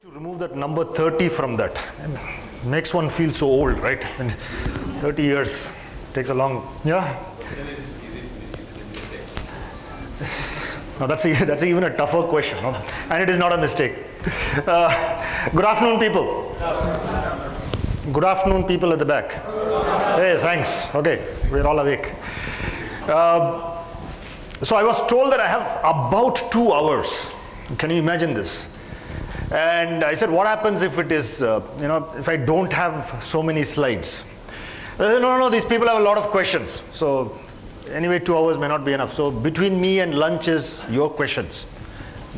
To remove that number 30 from that makes one feel so old, right? And 30 years takes a long, yeah? No, that's even a tougher question, no? And it is not a mistake. Good afternoon, people. Good afternoon, people at the back. Hey, thanks. Okay, we're all awake. So I was told that I have about 2 hours. Can you imagine this? And I said, what happens if it is, if I don't have so many slides? They said, no, these people have a lot of questions. So anyway, 2 hours may not be enough. So between me and lunch is your questions,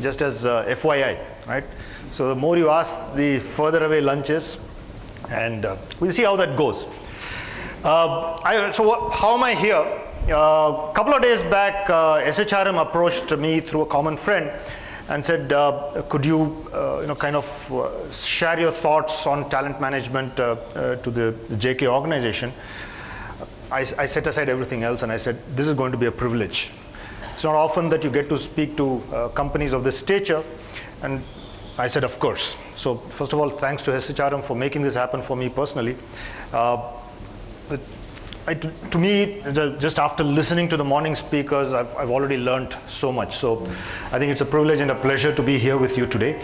just as FYI, right? So the more you ask, the further away lunch is. And we'll see how that goes. So how am I here? A couple of days back, SHRM approached me through a common friend and said, could you, share your thoughts on talent management to the JK organization? I set aside everything else and I said, this is going to be a privilege. It's not often that you get to speak to companies of this stature. And I said, of course. So first of all, thanks to SHRM for making this happen for me personally. To me, just after listening to the morning speakers, I've already learned so much. So I think it's a privilege and a pleasure to be here with you today.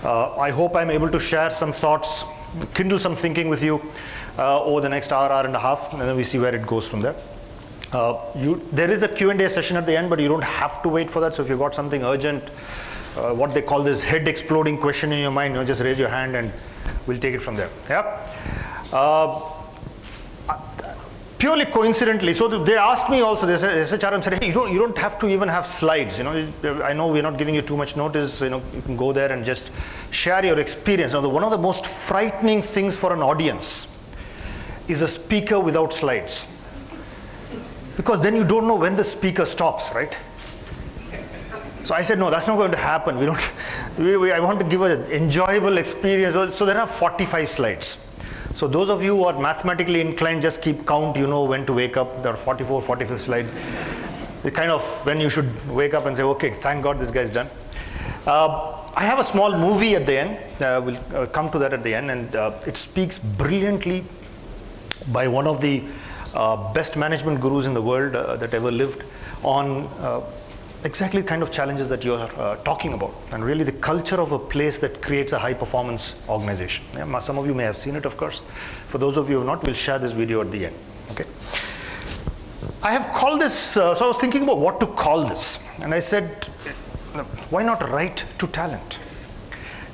I hope I'm able to share some thoughts, kindle some thinking with you over the next hour and a half, and then we see where it goes from there. There is a Q&A session at the end, but you don't have to wait for that. So if you've got something urgent, what they call this head exploding question in your mind, just raise your hand and we'll take it from there. Yeah. Purely coincidentally, so they asked me also, they said, SHRM said, hey, you don't have to even have slides. I know we're not giving you too much notice. You can go there and just share your experience. Now, one of the most frightening things for an audience is a speaker without slides, because then you don't know when the speaker stops, right? So I said, no, that's not going to happen. I want to give an enjoyable experience. So there are 45 slides. So those of you who are mathematically inclined, just keep count, when to wake up. There are 44, 45 slides. It's kind of when you should wake up and say, okay, thank God this guy's done. I have a small movie at the end. We'll come to that at the end. And it speaks brilliantly by one of the best management gurus in the world that ever lived on exactly the kind of challenges that you're talking about, and really the culture of a place that creates a high-performance organization. Yeah, some of you may have seen it, of course. For those of you who have not, we'll share this video at the end. Okay. I have called this, so I was thinking about what to call this, and I said, why not right to talent?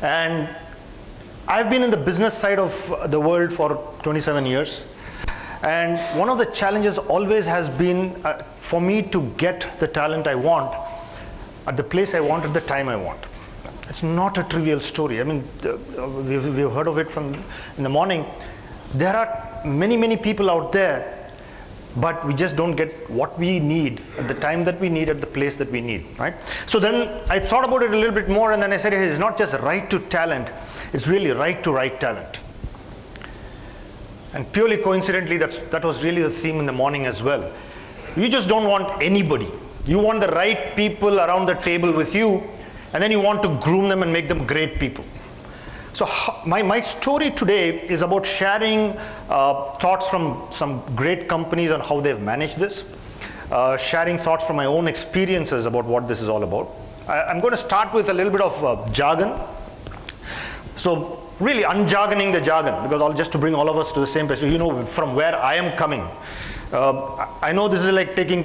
And I've been in the business side of the world for 27 years. And one of the challenges always has been for me to get the talent I want at the place I want at the time I want. It's not a trivial story. I mean, we've heard of it in the morning. There are many people out there, but we just don't get what we need at the time that we need at the place that we need, right? So then I thought about it a little bit more, and then I said, hey, it's not just right to talent, it's really right to right talent. And purely coincidentally, that was really the theme in the morning as well. You just don't want anybody. You want the right people around the table with you, and then you want to groom them and make them great people. So my story today is about sharing thoughts from some great companies on how they've managed this, sharing thoughts from my own experiences about what this is all about. I'm going to start with a little bit of jargon. So really unjargoning the jargon, because just to bring all of us to the same place, from where I am coming. I know this is like taking,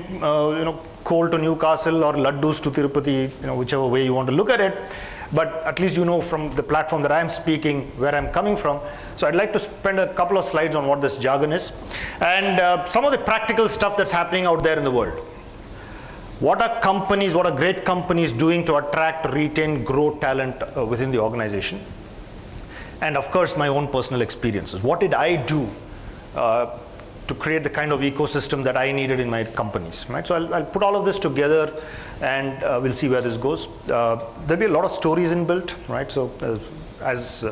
coal to Newcastle or laddus to Tirupati, whichever way you want to look at it. But at least from the platform that I'm speaking, where I'm coming from. So I'd like to spend a couple of slides on what this jargon is, and some of the practical stuff that's happening out there in the world. What are great companies doing to attract, retain, grow talent within the organization? And of course, my own personal experiences. What did I do to create the kind of ecosystem that I needed in my companies, right? So I'll put all of this together, and we'll see where this goes. There'll be a lot of stories inbuilt, right? So as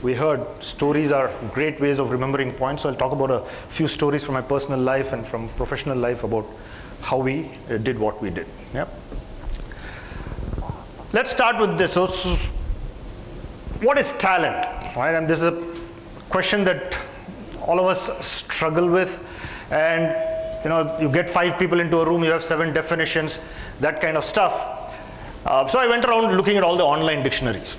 we heard, stories are great ways of remembering points. So I'll talk about a few stories from my personal life and from professional life about how we did what we did. Yeah. Let's start with this. So what is talent? Right? And this is a question that all of us struggle with. And you get 5 people into a room, you have 7 definitions, that kind of stuff. So I went around looking at all the online dictionaries.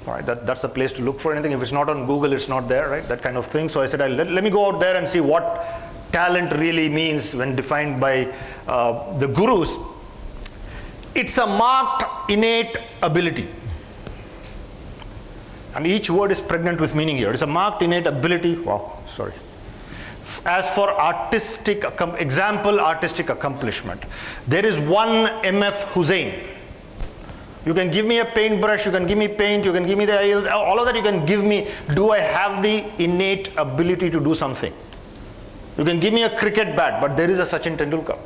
Right, that's the place to look for anything. If it's not on Google, it's not there, right? That kind of thing. So I said, let me go out there and see what talent really means when defined by the gurus. It's a marked innate ability. And each word is pregnant with meaning here. It's a marked innate ability. As for artistic accomplishment, there is one M.F. Hussain. You can give me a paintbrush, you can give me paint, you can give me the oils, all of that you can give me. Do I have the innate ability to do something? You can give me a cricket bat, but there is a Sachin Tendulkar.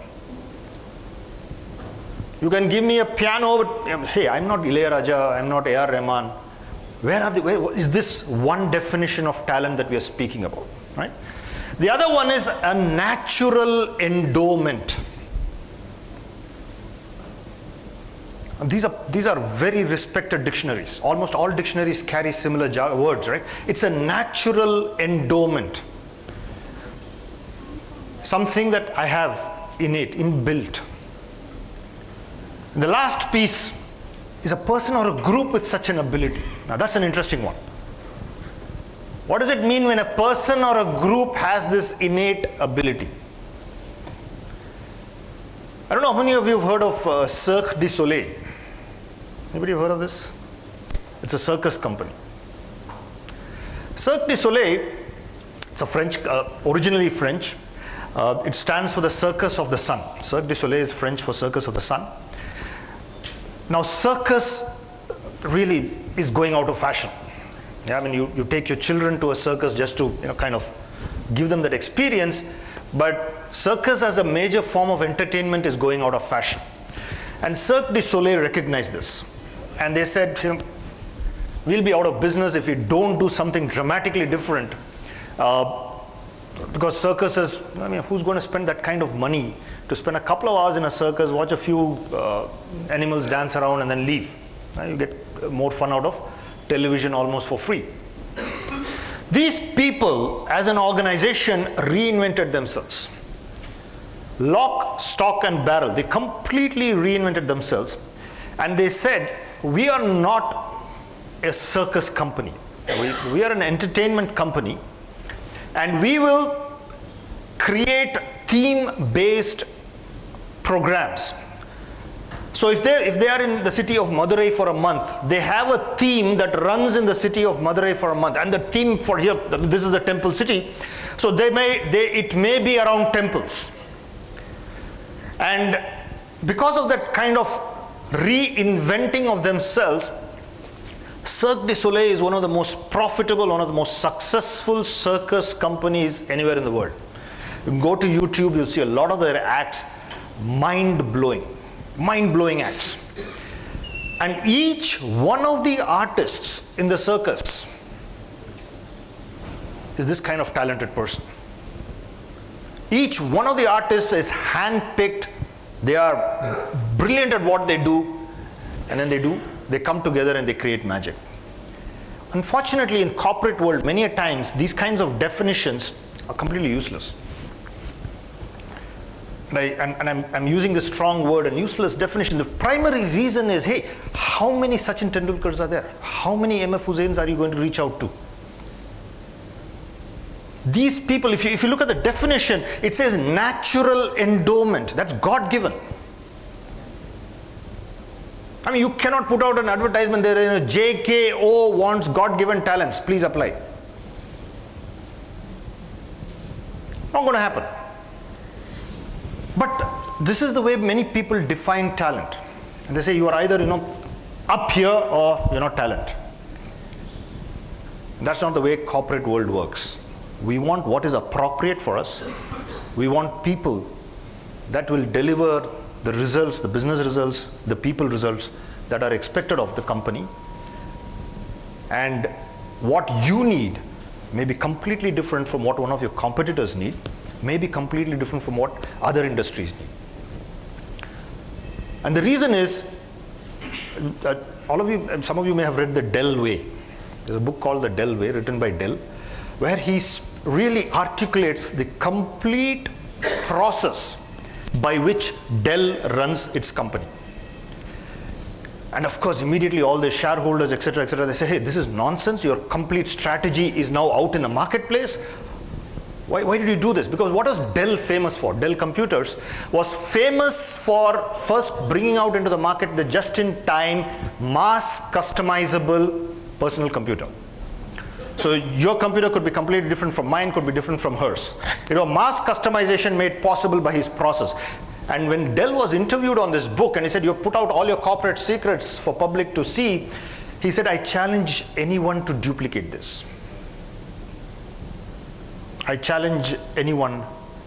You can give me a piano, but hey, I'm not Ilayaraja, I'm not A.R. Rahman. Where is this one definition of talent that we are speaking about, right? The other one is a natural endowment. These are very respected dictionaries. Almost all dictionaries carry similar words, right? It's a natural endowment. Something that I have innate, inbuilt. The last piece is a person or a group with such an ability. Now that's an interesting one. What does it mean when a person or a group has this innate ability? I don't know how many of you have heard of Cirque du Soleil. Anybody have heard of this? It's a circus company. Cirque du Soleil, it's a French, originally French. It stands for the Circus of the Sun. Cirque du Soleil is French for Circus of the Sun. Now circus really is going out of fashion. Yeah, I mean you take your children to a circus just to kind of give them that experience, but circus as a major form of entertainment is going out of fashion. And Cirque du Soleil recognized this. And they said, we'll be out of business if we don't do something dramatically different. Because circuses, who's going to spend that kind of money to spend a couple of hours in a circus, watch a few animals dance around and then leave? You get more fun out of television almost for free. These people, as an organization, reinvented themselves. Lock, stock, and barrel. They completely reinvented themselves. And they said, we are not a circus company. We are an entertainment company. And we will create theme-based programs. So if they are in the city of Madurai for a month, they have a theme that runs in the city of Madurai for a month. And the theme for here, this is the temple city. So it may be around temples. And because of that kind of reinventing of themselves, Cirque du Soleil is one of the most profitable, one of the most successful circus companies anywhere in the world. You can go to YouTube, you'll see a lot of their acts, mind-blowing acts. And each one of the artists in the circus is this kind of talented person. Each one of the artists is hand-picked. They are brilliant at what they do, and then they come together and they create magic. Unfortunately, in corporate world, many a times, these kinds of definitions are completely useless. And I'm using this strong word, and useless definition. The primary reason is, hey, how many Sachin Tendulkars are there? How many M.F. Hussains are you going to reach out to? These people, if you look at the definition, it says natural endowment. That's God-given. You cannot put out an advertisement there, JKO wants God-given talents, please apply. Not going to happen. But this is the way many people define talent. And they say you are either, up here or you're not talent. That's not the way corporate world works. We want what is appropriate for us. We want people that will deliver the results, the business results, the people results that are expected of the company. And what you need may be completely different from what one of your competitors need, may be completely different from what other industries need. And the reason is, some of you may have read the Dell Way. There's a book called The Dell Way, written by Dell, where he really articulates the complete process by which Dell runs its company. And of course, immediately all the shareholders, etc., they say, hey, this is nonsense. Your complete strategy is now out in the marketplace. Why did you do this? Because what was Dell famous for? Dell Computers was famous for first bringing out into the market the just-in-time, mass customizable personal computer. So your computer could be completely different from mine, could be different from hers. Mass customization made possible by his process. And when Dell was interviewed on this book, and he said, you put out all your corporate secrets for public to see, he said, I challenge anyone to duplicate this. I challenge anyone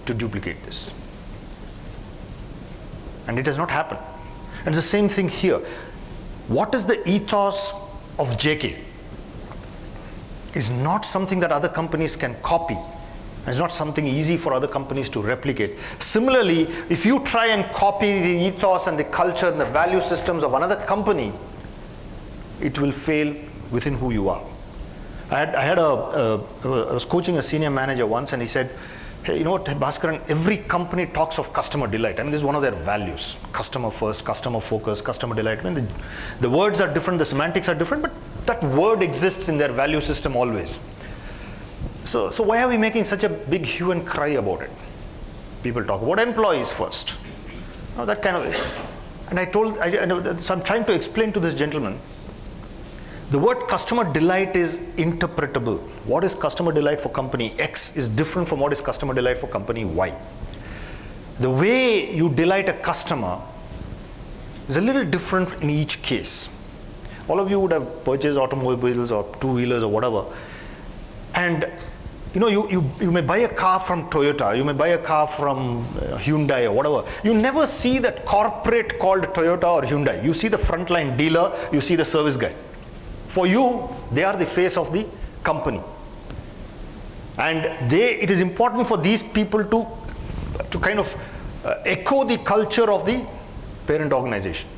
to duplicate this. And it has not happened. And it's the same thing here. What is the ethos of JK? Is not something that other companies can copy. It's not something easy for other companies to replicate. Similarly, if you try and copy the ethos and the culture and the value systems of another company, it will fail within who you are. I was coaching a senior manager once, and he said, hey, you know what, Bhaskaran, every company talks of customer delight. I mean, this is one of their values. Customer first, customer focus, customer delight. I mean, the words are different, the semantics are different, but that word exists in their value system always. So why are we making such a big hue and cry about it? People talk about employees first. That kind of, and so I'm trying to explain to this gentleman, the word customer delight is interpretable. What is customer delight for company X is different from what is customer delight for company Y. The way you delight a customer is a little different in each case. All of you would have purchased automobiles or two-wheelers or whatever. And you may buy a car from Toyota, you may buy a car from Hyundai or whatever. You never see that corporate called Toyota or Hyundai. You see the frontline dealer, you see the service guy. For you, they are the face of the company. And it is important for these people to kind of echo the culture of the parent organization.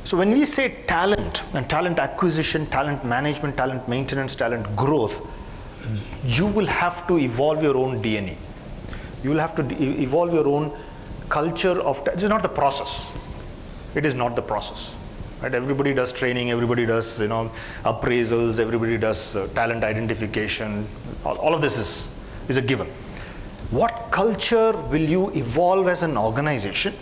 So when we say talent and talent acquisition, talent management, talent maintenance, talent growth, you will have to evolve your own DNA. You will have to evolve your own culture of, this is not the process. It is not the process. Right? Everybody does training, everybody does appraisals, everybody does talent identification. All of this is a given. What culture will you evolve as an organization?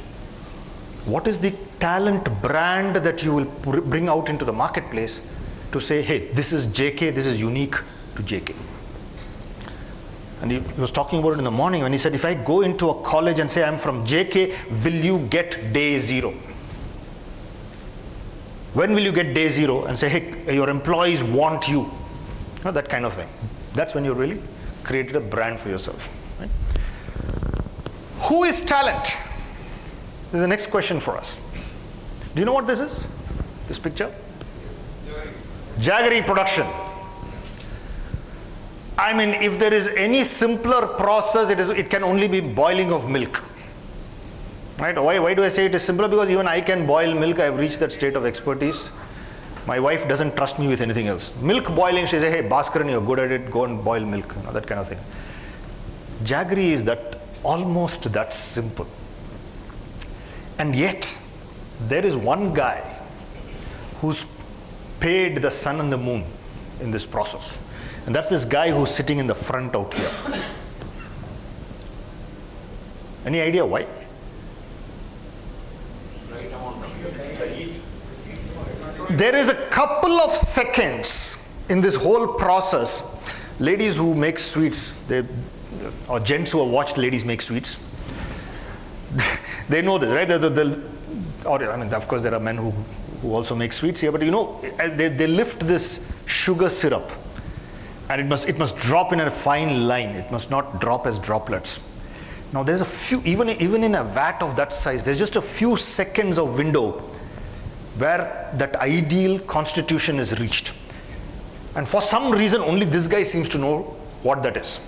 What is the talent brand that you will bring out into the marketplace to say, hey, this is JK, this is unique to JK. And he was talking about it in the morning when he said, if I go into a college and say I'm from JK, will you get day zero? When will you get day zero and say, hey, your employees want you? That kind of thing. That's when you really created a brand for yourself. Right? Who is talent? This is the next question for us. Do you know what this is? This picture? Jaggery production. I mean, if there is any simpler process, it can only be boiling of milk. Right? Why do I say it is simpler? Because even I can boil milk. I have reached that state of expertise. My wife doesn't trust me with anything else. Milk boiling, she says, hey, Bhaskaran, you're good at it, go and boil milk, that kind of thing. Jaggery is almost that simple. And yet, there is one guy who's paid the sun and the moon in this process. And that's this guy who's sitting in the front out here. Any idea why? There is a couple of seconds in this whole process. Ladies who make sweets, or gents who have watched ladies make sweets, they know this, right? Of course, there are men who also make sweets here, but they lift this sugar syrup, and it must drop in a fine line. It must not drop as droplets. Now, there's a few, even in a vat of that size, there's just a few seconds of window where that ideal constitution is reached. And for some reason, only this guy seems to know what that is.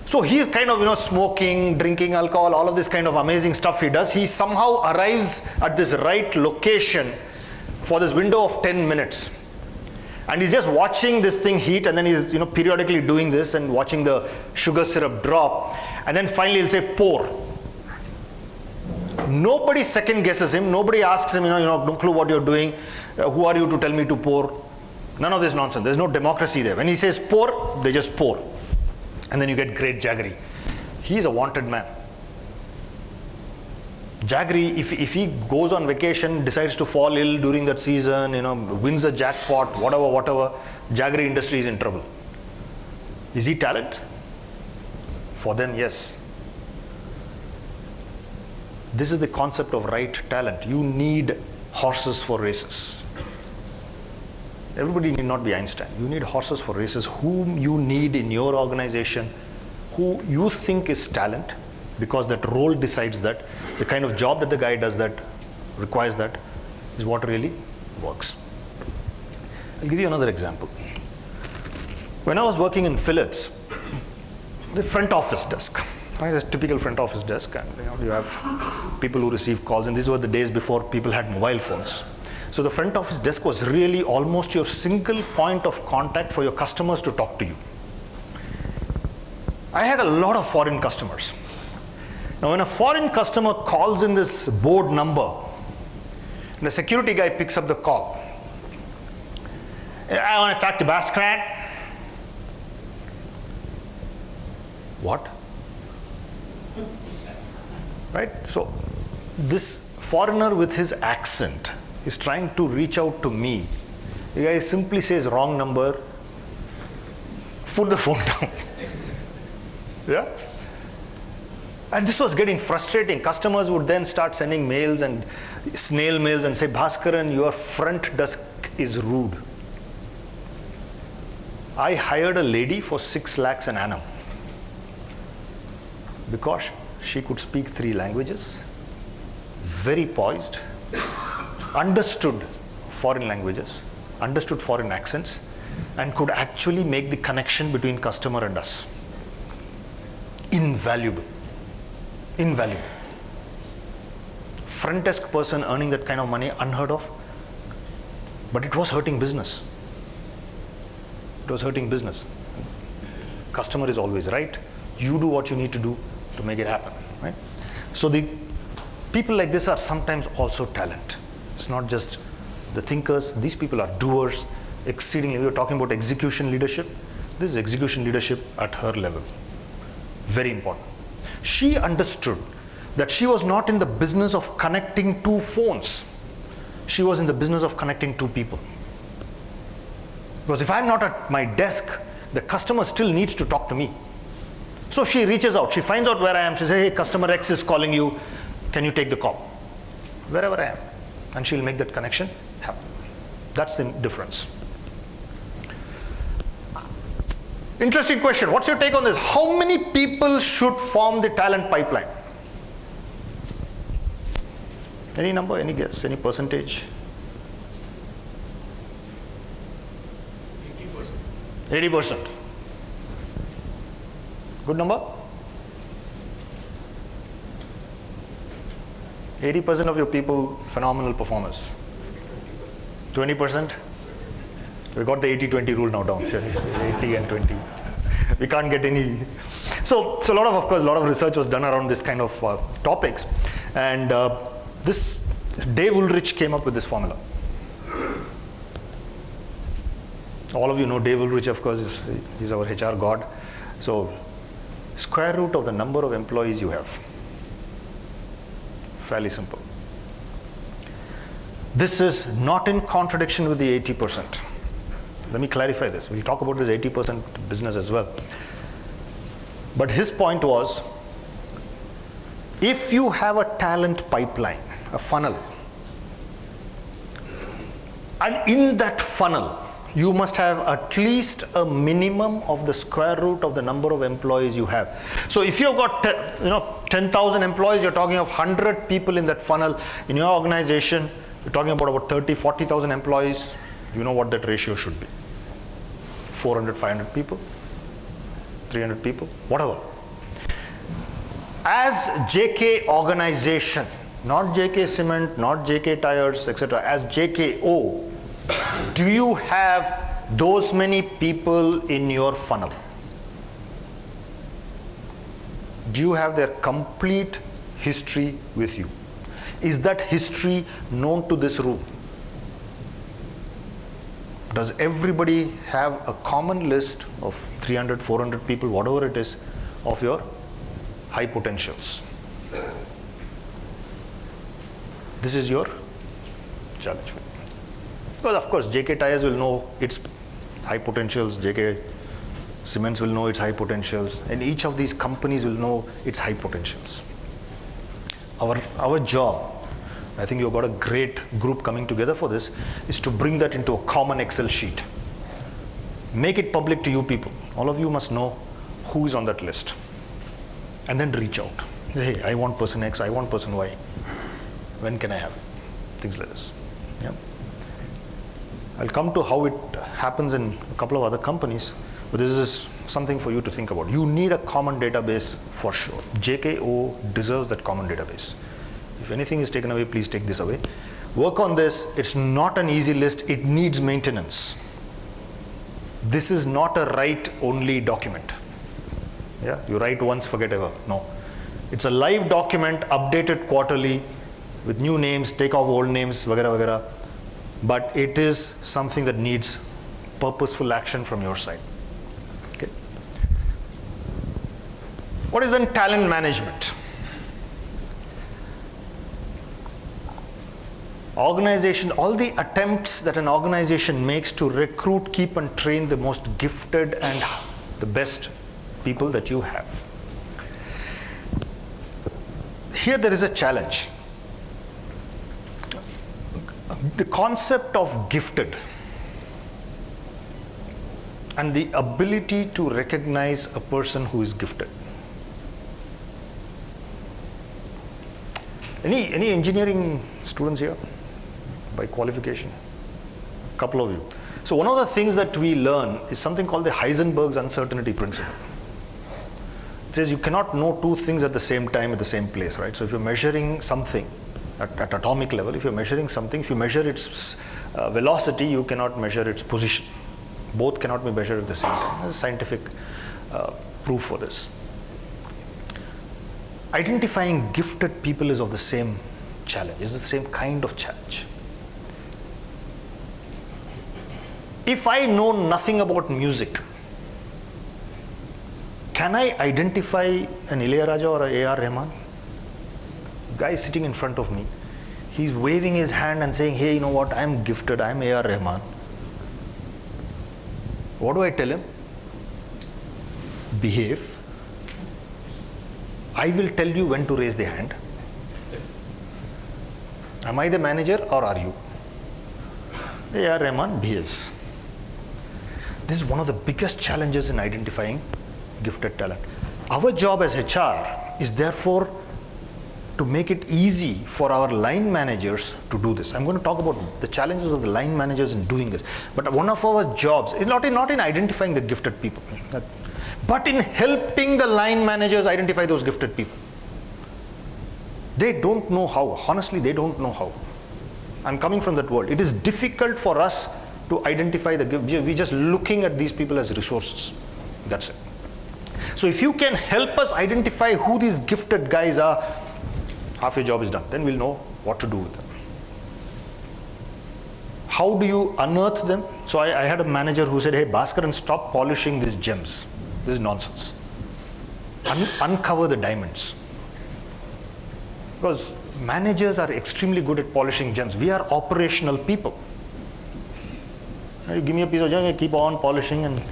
So he's kind of, smoking, drinking alcohol, all of this kind of amazing stuff he does. He somehow arrives at this right location for this window of 10 minutes. And he's just watching this thing heat, and then he's periodically doing this and watching the sugar syrup drop, and then finally he'll say pour. Nobody second guesses him. Nobody asks him, no clue what you're doing. Who are you to tell me to pour? None of this nonsense. There's no democracy there. When he says pour, they just pour. And then you get great Jaggery. He's a wanted man. Jaggery, if he goes on vacation, decides to fall ill during that season, wins a jackpot, whatever, Jaggery industry is in trouble. Is he talent? For them, yes. This is the concept of right talent. You need horses for races. Everybody need not be Einstein. You need horses for races. Whom you need in your organization, who you think is talent, because that role decides that. The kind of job that the guy does that requires that is what really works. I'll give you another example. When I was working in Philips, the front office desk, right, a typical front office desk, and you have people who receive calls, and these were the days before people had mobile phones. So the front office desk was really almost your single point of contact for your customers to talk to you. I had a lot of foreign customers. Now when a foreign customer calls in this board number, and the security guy picks up the call, I want to talk to Bhaskaran. What? Right? So this foreigner with his accent is trying to reach out to me. The guy simply says wrong number, put the phone down. Yeah? And this was getting frustrating. Customers would then start sending mails and snail mails and say, Bhaskaran, your front desk is rude. I hired a lady for 6 lakhs an annum because she could speak 3 languages, very poised, understood foreign languages, understood foreign accents, and could actually make the connection between customer and us. Invaluable. Invaluable. Front desk person earning that kind of money, unheard of. But it was hurting business. It was hurting business. Customer is always right. You do what you need to do to make it happen. Right? So the people like this are sometimes also talent. It's not just the thinkers. These people are doers. Exceedingly, we were talking about execution leadership. This is execution leadership at her level. Very important. She understood that she was not in the business of connecting 2 phones. She was in the business of connecting 2 people. Because if I'm not at my desk, the customer still needs to talk to me. So she reaches out. She finds out where I am. She says, hey, customer X is calling you. Can you take the call? Wherever I am. And she'll make that connection happen. That's the difference. Interesting question. What's your take on this? How many people should form the talent pipeline? Any number, any guess, any percentage? 80%. 80%. Good number? 80% of your people, phenomenal performers. 20%? We got the 80-20 rule now down. 80 and 20. We can't get any. So a lot of research was done around this kind of topics, and this Dave Ulrich came up with this formula. All of you know Dave Ulrich, of course, he's our HR god. So square root of the number of employees you have. Fairly simple. This is not in contradiction with the 80%. Let me clarify this. We'll talk about this 80% business as well. But his point was, if you have a talent pipeline, a funnel, and in that funnel, you must have at least a minimum of the square root of the number of employees you have. So if you've got 10,000 employees, you're talking of 100 people in that funnel. In your organization, you're talking about 30, 40,000 employees. You know what that ratio should be. 400, 500 people, 300 people, whatever. As JK organization, not JK Cement, not JK Tires, etc., as JKO, do you have those many people in your funnel? Do you have their complete history with you? Is that history known to this room? Does everybody have a common list of 300, 400 people, whatever it is, of your high potentials? This is your challenge. Well, of course, JK Tires will know its high potentials, JK Cements will know its high potentials, and each of these companies will know its high potentials. Our job, I think you've got a great group coming together for this, is to bring that into a common Excel sheet. Make it public to you people. All of you must know who is on that list. And then reach out. Hey, I want person X, I want person Y. When can I have it? Things like this. Yeah. I'll come to how it happens in a couple of other companies, but this is something for you to think about. You need a common database for sure. JKO deserves that common database. If anything is taken away, please take this away. Work on this. It's not an easy list. It needs maintenance. This is not a write-only document. Yeah, you write once, forget ever. No. It's a live document, updated quarterly, with new names, take off old names, vagara vagara. But it is something that needs purposeful action from your side. Okay. What is then talent management? Organization, all the attempts that an organization makes to recruit, keep and train the most gifted and the best people that you have. Here there is a challenge. The concept of gifted and the ability to recognize a person who is gifted. Any engineering students here by qualification? A couple of you. So one of the things that we learn is something called the Heisenberg's uncertainty principle. It says you cannot know two things at the same time at the same place, right? So if you're measuring something at atomic level, if you're measuring something, if you measure its velocity, you cannot measure its position. Both cannot be measured at the same time. There's scientific proof for this. Identifying gifted people is of the same challenge, is the same kind of challenge. If I know nothing about music, can I identify an Ilayaraja or a A.R. Rahman? Guy sitting in front of me, he's waving his hand and saying, hey, you know what, I'm gifted, I'm A.R. Rahman. What do I tell him? Behave. I will tell you when to raise the hand. Am I the manager or are you? A.R. Rahman behaves. This is one of the biggest challenges in identifying gifted talent. Our job as HR is therefore to make it easy for our line managers to do this. I'm going to talk about the challenges of the line managers in doing this. But one of our jobs is not in identifying the gifted people, but in helping the line managers identify those gifted people. They don't know how. Honestly, they don't know how. I'm coming from that world. It is difficult for us to identify the gift. We're just looking at these people as resources. That's it. So if you can help us identify who these gifted guys are, half your job is done. Then we'll know what to do with them. How do you unearth them? So I had a manager who said, hey, Bhaskaran, stop polishing these gems. This is nonsense. Uncover the diamonds. Because managers are extremely good at polishing gems. We are operational people. You give me a piece of gem, I keep on polishing, and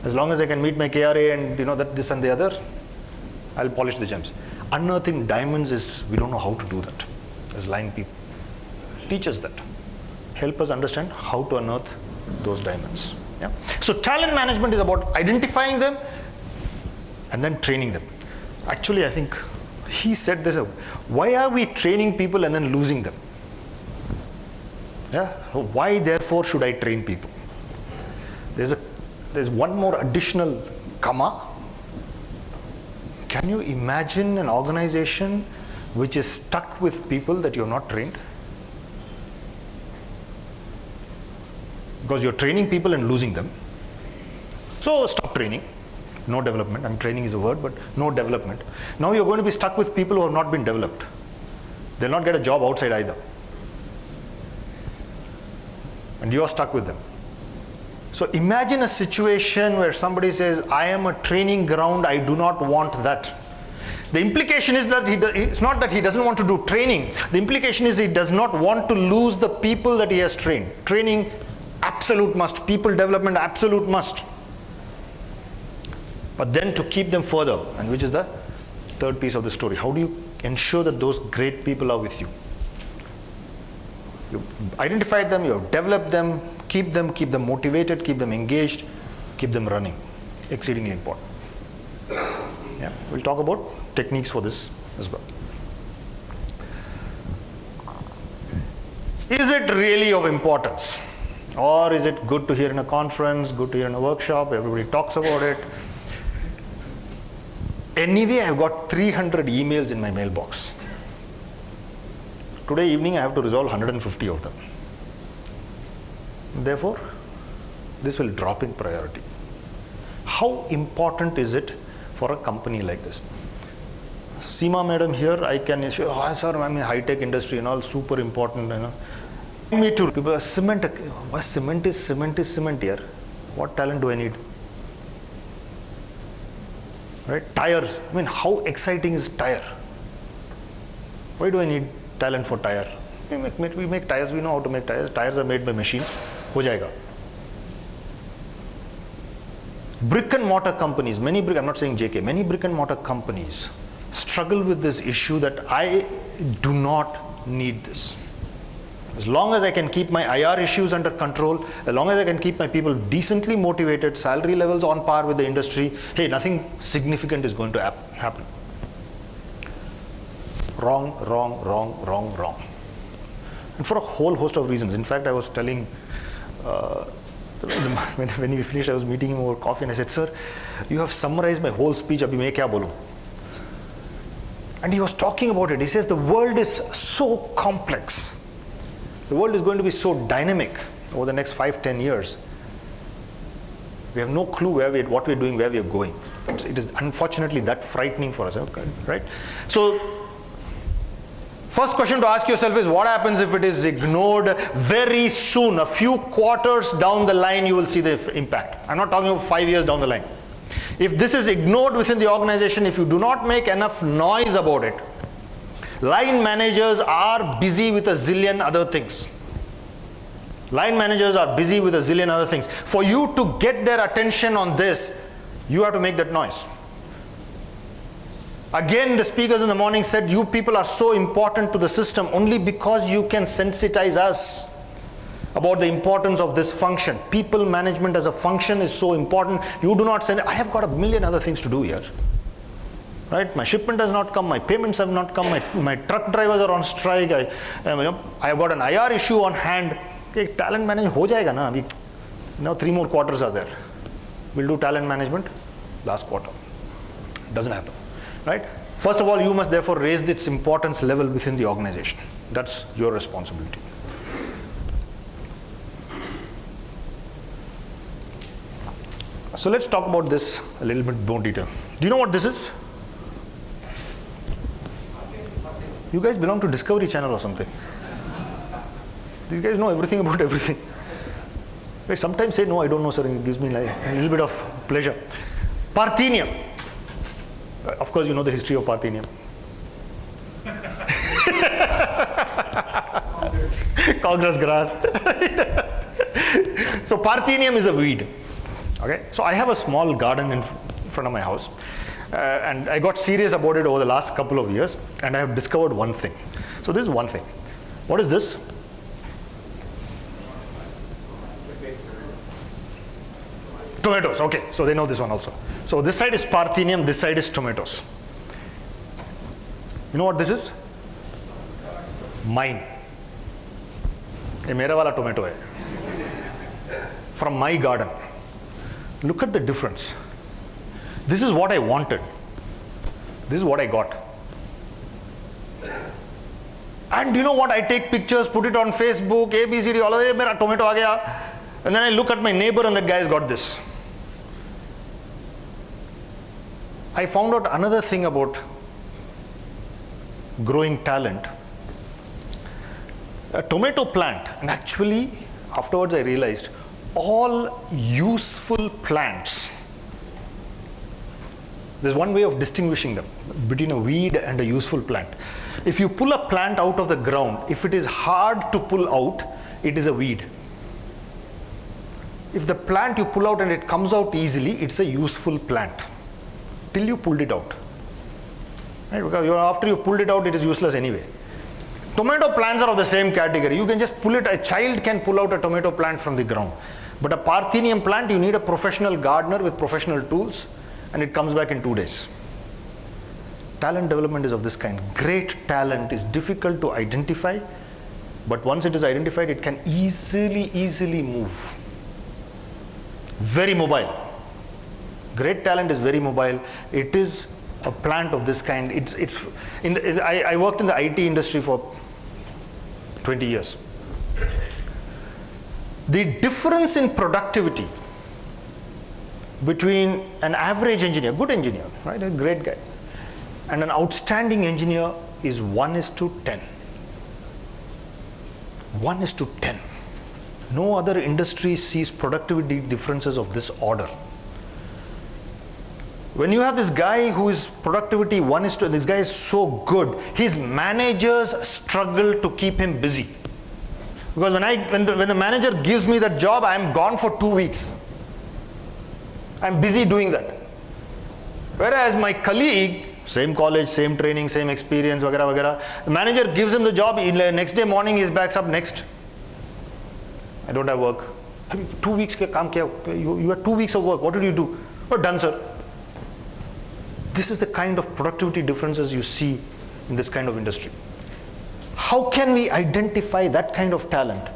as long as I can meet my KRA and that this and the other, I'll polish the gems. Unearthing diamonds is, we don't know how to do that as line people. Teach us that. Help us understand how to unearth those diamonds. Yeah? So talent management is about identifying them and then training them. Actually, I think he said this, why are we training people and then losing them? Yeah? Why therefore should I train people? There's one more additional comma. Can you imagine an organization which is stuck with people that you have not trained? because you're training people and losing them. So stop training. No development. I mean, training is a word, but no development. Now you're going to be stuck with people who have not been developed. They'll not get a job outside either. And you're stuck with them. So imagine a situation where somebody says, I am a training ground, I do not want that. The implication is that it's not that he doesn't want to do training. The implication is he does not want to lose the people that he has trained. Training, absolute must. People development, absolute must. But then to keep them further, and which is the third piece of the story, how do you ensure that those great people are with you? You identified them, you have developed them, keep them motivated, keep them engaged, keep them running. Exceedingly important. Yeah, we'll talk about techniques for this as well. Is it really of importance? Or is it good to hear in a conference, good to hear in a workshop, everybody talks about it? Anyway, I've got 300 emails in my mailbox. Today evening I have to resolve 150 of them. Therefore, this will drop in priority. How important is it for a company like this? Seema madam here, I can issue, oh sir, I'm in high-tech industry and all, super important, you know. Me too. People, cement, what cement is cement here. What talent do I need? Right? Tires, I mean, how exciting is tire? Why do I need talent for tire? We make tires, we know how to make tires. Tires are made by machines. Ho jayega. Brick and mortar companies, I'm not saying JK, many brick and mortar companies struggle with this issue that I do not need this. As long as I can keep my IR issues under control, as long as I can keep my people decently motivated, salary levels on par with the industry, hey, nothing significant is going to happen. Wrong, wrong, wrong, wrong, wrong. And for a whole host of reasons. In fact, I was telling, when we finished, I was meeting him over coffee and I said, sir, you have summarized my whole speech, abhi main kya bolu? And he was talking about it. He says the world is so complex. The world is going to be so dynamic over the next 5-10 years. We have no clue what we're doing, where we're going. It is unfortunately that frightening for us, right? So, first question to ask yourself is, what happens if it is ignored very soon? A few quarters down the line, you will see the impact. I'm not talking about 5 years down the line. If this is ignored within the organization, if you do not make enough noise about it, line managers are busy with a zillion other things. Line managers are busy with a zillion other things. For you to get their attention on this, you have to make that noise. Again, the speakers in the morning said, you people are so important to the system only because you can sensitize us about the importance of this function. People management as a function is so important. You do not send, I have got a million other things to do here. Right? My shipment has not come, my payments have not come, my truck drivers are on strike, I have got an IR issue on hand. Okay, talent management ho jayega na abhi. Now 3 more quarters are there. We'll do talent management last quarter. Doesn't happen. Right? First of all, you must therefore raise its importance level within the organization. That's your responsibility. So let's talk about this a little bit more detail. Do you know what this is? You guys belong to Discovery Channel or something. These guys know everything about everything. They sometimes say, no, I don't know, sir. It gives me like a little bit of pleasure. Parthenium. Of course, you know the history of Parthenium. Congress grass. So Parthenium is a weed. Okay. So I have a small garden in front of my house. And I got serious about it over the last couple of years, and I have discovered one thing. So this is one thing. What is this? Tomatoes. Okay, so they know this one also. So this side is Parthenium, this side is tomatoes. You know what this is? Mine. Ye mera wala tomato hai. From my garden. Look at the difference. This is what I wanted. This is what I got. And you know what? I take pictures, put it on Facebook, ABCD, all of that, mera tomato aa gaya. And then I look at my neighbor and that guy's got this. I found out another thing about growing talent. A tomato plant, and actually afterwards I realized all useful plants, there's one way of distinguishing them between a weed and a useful plant. If you pull a plant out of the ground, if it is hard to pull out, it is a weed. If the plant you pull out and it comes out easily, it's a useful plant till you pulled it out. Right? Because after you pulled it out, it is useless anyway. Tomato plants are of the same category. You can just pull it. A child can pull out a tomato plant from the ground. But a Parthenium plant, you need a professional gardener with professional tools, and it comes back in 2 days. Talent development is of this kind. Great talent is difficult to identify, but once it is identified, it can easily move. Very mobile. Great talent is very mobile. It is a plant of this kind. I worked in the IT industry for 20 years. The difference in productivity between an average engineer, good engineer, right, a great guy, and an outstanding engineer is 1:10. 1:10. No other industry sees productivity differences of this order. When you have this guy who is productivity 1:10, this guy is so good, his managers struggle to keep him busy. Because when the manager gives me that job, I am gone for 2 weeks. I'm busy doing that. Whereas my colleague, same college, same training, same experience, vagara, vagara, the manager gives him the job, next day morning he backs up, next. I don't have work. 2 weeks ke kaam kiya? You had 2 weeks of work. What did you do? Oh, done, sir. This is the kind of productivity differences you see in this kind of industry. How can we identify that kind of talent,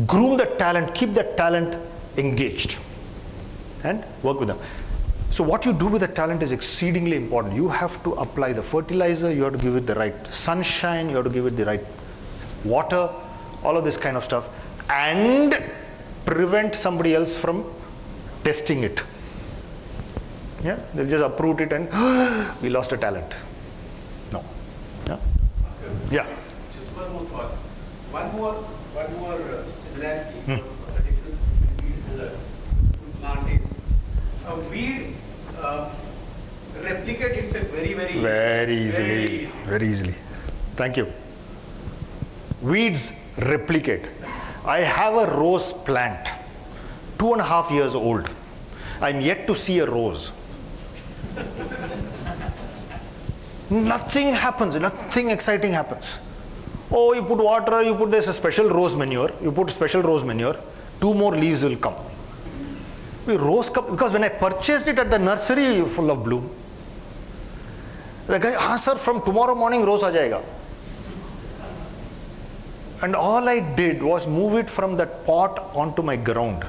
groom that talent, keep that talent engaged, and work with them? So what you do with the talent is exceedingly important. You have to apply the fertilizer, you have to give it the right sunshine, you have to give it the right water, all of this kind of stuff, and prevent somebody else from testing it. Yeah, they'll just uproot it and we lost a talent. No. Yeah. Yeah. Just one more thought. One more similarity or the difference between weed and a useful plant is a weed replicate itself very easily. Thank you. Weeds replicate. I have a rose plant, 2.5 years old. I'm yet to see a rose. Nothing happens, nothing exciting happens. Oh, you put water, you put this special rose manure, 2 more leaves will come. Because when I purchased it at the nursery, full of bloom. The guy, sir, from tomorrow morning rose aa jayega. And all I did was move it from that pot onto my ground.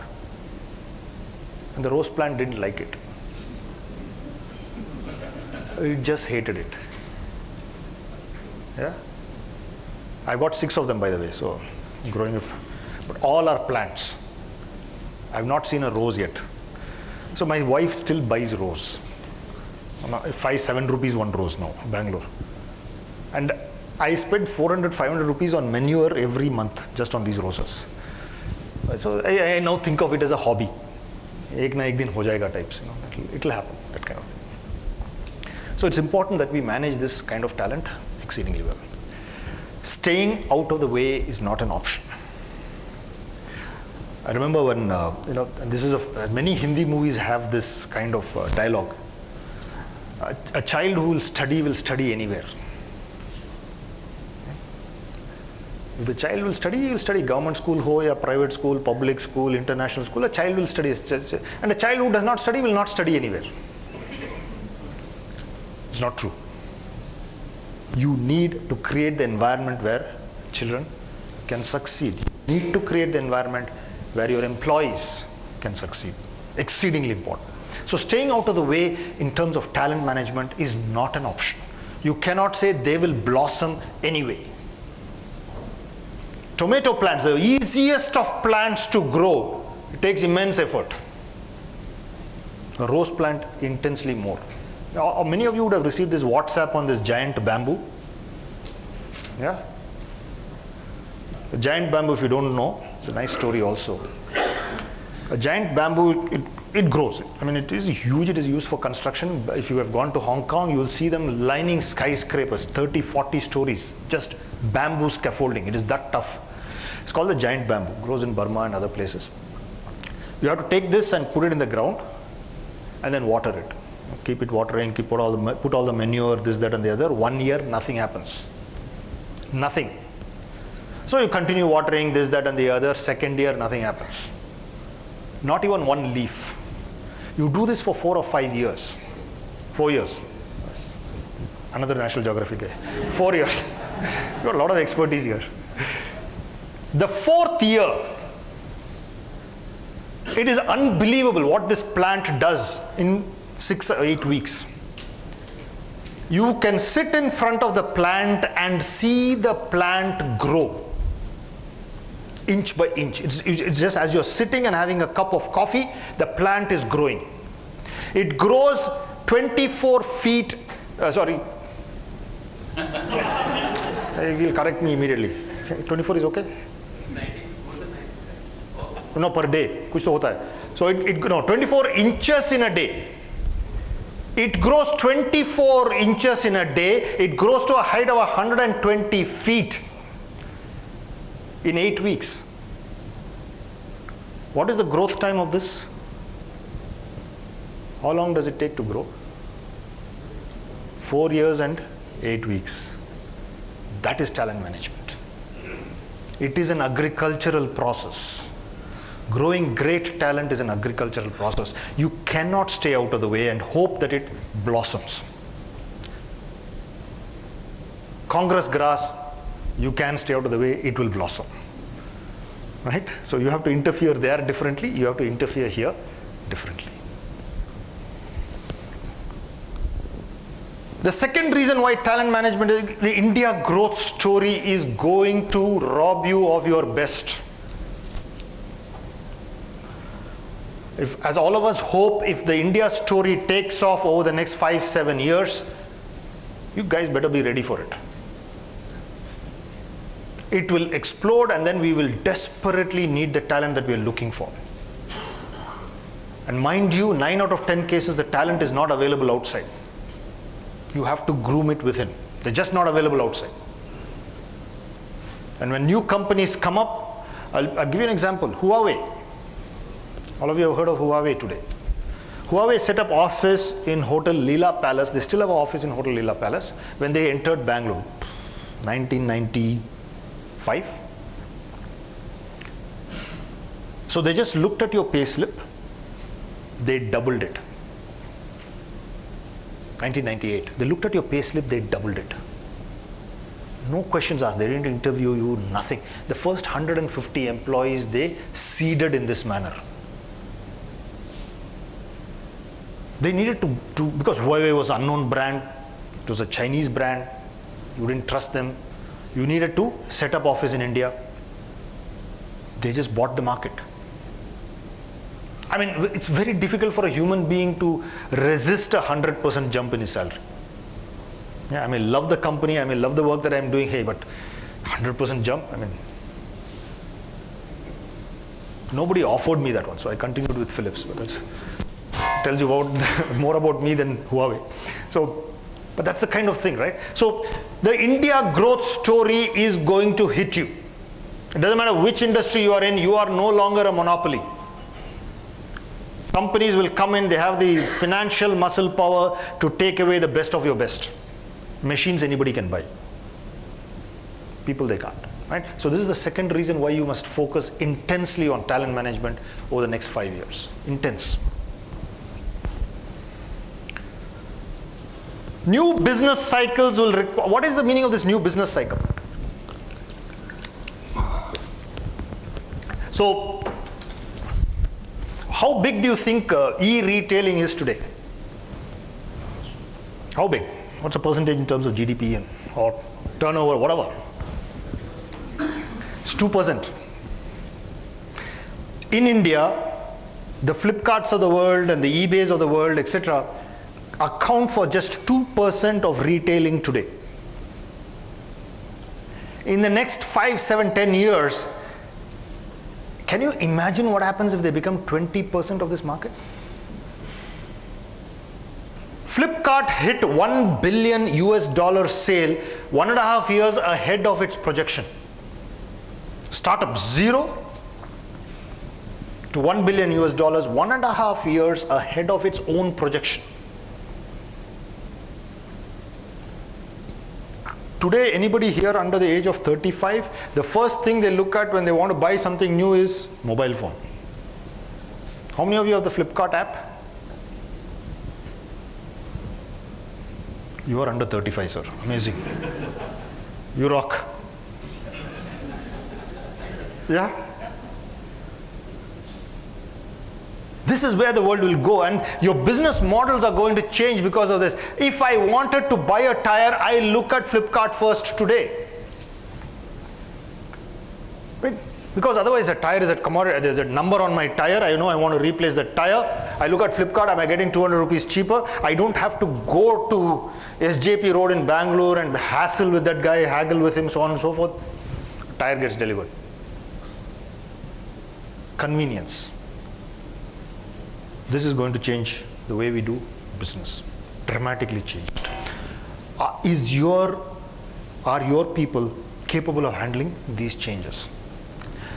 And the rose plant didn't like it. It just hated it. Yeah, I got 6 of them, by the way, so growing it. But all are plants. I've not seen a rose yet. So my wife still buys rose. 5-7 rupees one rose now, Bangalore. And I spend 400-500 rupees on manure every month just on these roses. So I now think of it as a hobby. Ek na ek din ho jayega types, it'll happen, that kind of thing. So it's important that we manage this kind of talent exceedingly well. Staying out of the way is not an option. I remember when, and this is many Hindi movies have this kind of dialogue. A child who will study anywhere. If the child will study, he will study government school, or private school, public school, international school. A child will study, and a child who does not study will not study anywhere. It's not true. You need to create the environment where children can succeed. You need to create the environment where your employees can succeed. Exceedingly important. So staying out of the way in terms of talent management is not an option. You cannot say they will blossom anyway. Tomato plants, the easiest of plants to grow, It takes immense effort. A rose plant, intensely more. Now, many of you would have received this WhatsApp on this giant bamboo. Yeah? A giant bamboo, if you don't know, it's a nice story also. A giant bamboo, it grows. I mean, it is huge. It is used for construction. If you have gone to Hong Kong, you will see them lining skyscrapers, 30, 40 stories, just bamboo scaffolding. It is that tough. It's called the giant bamboo. It grows in Burma and other places. You have to take this and put it in the ground and then water it. Keep it watering, put all the manure, this, that, and the other. 1 year, nothing happens. Nothing. So you continue watering this, that, and the other. Second year, nothing happens. Not even one leaf. You do this for 4 or 5 years. 4 years. Another National Geographic guy. 4 years. You got a lot of expertise here. The 4th year, it is unbelievable what this plant does in 6 or 8 weeks. You can sit in front of the plant and see the plant grow. Inch by inch. It's just as you're sitting and having a cup of coffee, the plant is growing. It grows 24 feet, sorry. He'll correct me immediately. 24 is okay? 90, more than 90. No, per day. Kuch to hota hai. So 24 inches in a day. It grows 24 inches in a day. It grows to a height of 120 feet. In 8 weeks. What is the growth time of this? How long does it take to grow? 4 years and 8 weeks. That is talent management. It is an agricultural process. Growing great talent is an agricultural process. You cannot stay out of the way and hope that it blossoms. Congress grass, you can stay out of the way, it will blossom. Right? So you have to interfere there differently, you have to interfere here differently. The second reason why talent management is the India growth story is going to rob you of your best. If, as all of us hope, if the India story takes off over the next 5-7 years, you guys better be ready for it. It will explode and then we will desperately need the talent that we are looking for. And mind you, 9 out of 10 cases, the talent is not available outside. You have to groom it within. They're just not available outside. And when new companies come up, I'll give you an example. Huawei. All of you have heard of Huawei today. Huawei set up office in Hotel Leela Palace. They still have an office in Hotel Leela Palace when they entered Bangalore, 1995. So they just looked at your pay slip. They doubled it. 1998. They looked at your pay slip, they doubled it. No questions asked. They didn't interview you, nothing. The first 150 employees, they seeded in this manner. They needed to because Huawei was an unknown brand, it was a Chinese brand, you didn't trust them. You needed to set up office in India. They just bought the market. I mean, it's very difficult for a human being to resist a 100% jump in his salary. Yeah, I may love the company, I may love the work that I'm doing, hey, but 100% jump, I mean, nobody offered me that one, so I continued with Philips, but that tells you about more about me than Huawei. So, but that's the kind of thing, right? So, the India growth story is going to hit you. It doesn't matter which industry you are in, you are no longer a monopoly. Companies will come in, they have the financial muscle power to take away the best of your best. Machines anybody can buy. People they can't, right? So this is the second reason why you must focus intensely on talent management over the next 5 years. Intense. New business cycles will require, what is the meaning of this new business cycle? So, how big do you think e-retailing is today? How big? What's the percentage in terms of GDP and or turnover, whatever? It's 2%. in India, the Flipkarts of the world and the eBays of the world, etc., account for just 2% of retailing today. In the next 5, 7, 10 years, can you imagine what happens if they become 20% of this market? Flipkart hit $1 billion sale 1.5 years ahead of its projection. Startup 0 to $1 billion 1.5 years ahead of its own projection. Today, anybody here under the age of 35, the first thing they look at when they want to buy something new is mobile phone. How many of you have the Flipkart app? You are under 35, sir. Amazing. You rock. Yeah? This is where the world will go, and your business models are going to change because of this. If I wanted to buy a tire, I look at Flipkart first today. Right? Because otherwise a tire is a commodity, there's a number on my tire, I know I want to replace the tire. I look at Flipkart, am I getting 200 rupees cheaper? I don't have to go to SJP Road in Bangalore and hassle with that guy, haggle with him, so on and so forth. Tire gets delivered. Convenience. This is going to change the way we do business, dramatically change it. Are your people capable of handling these changes?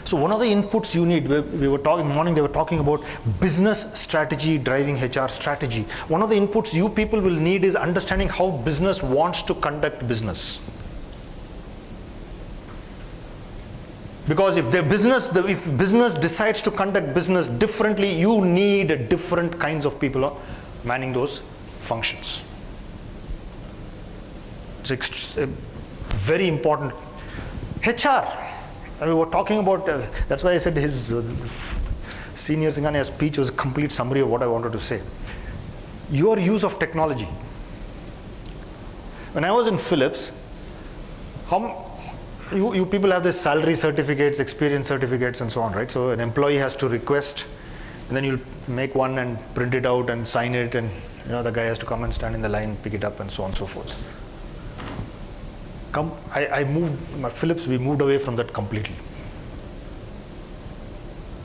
So one of the inputs you need, we were talking morning, they were talking about business strategy driving HR strategy. One of the inputs you people will need is understanding how business wants to conduct business. Because if business decides to conduct business differently, you need different kinds of people manning those functions. It's very important. HR, we were talking about, that's why I said his senior Singhania's speech was a complete summary of what I wanted to say. Your use of technology. When I was in Philips, you people have this salary certificates, experience certificates and so on, right? So an employee has to request, and then you make one and print it out and sign it, and the guy has to come and stand in the line, pick it up and so on and so forth. Philips, we moved away from that completely.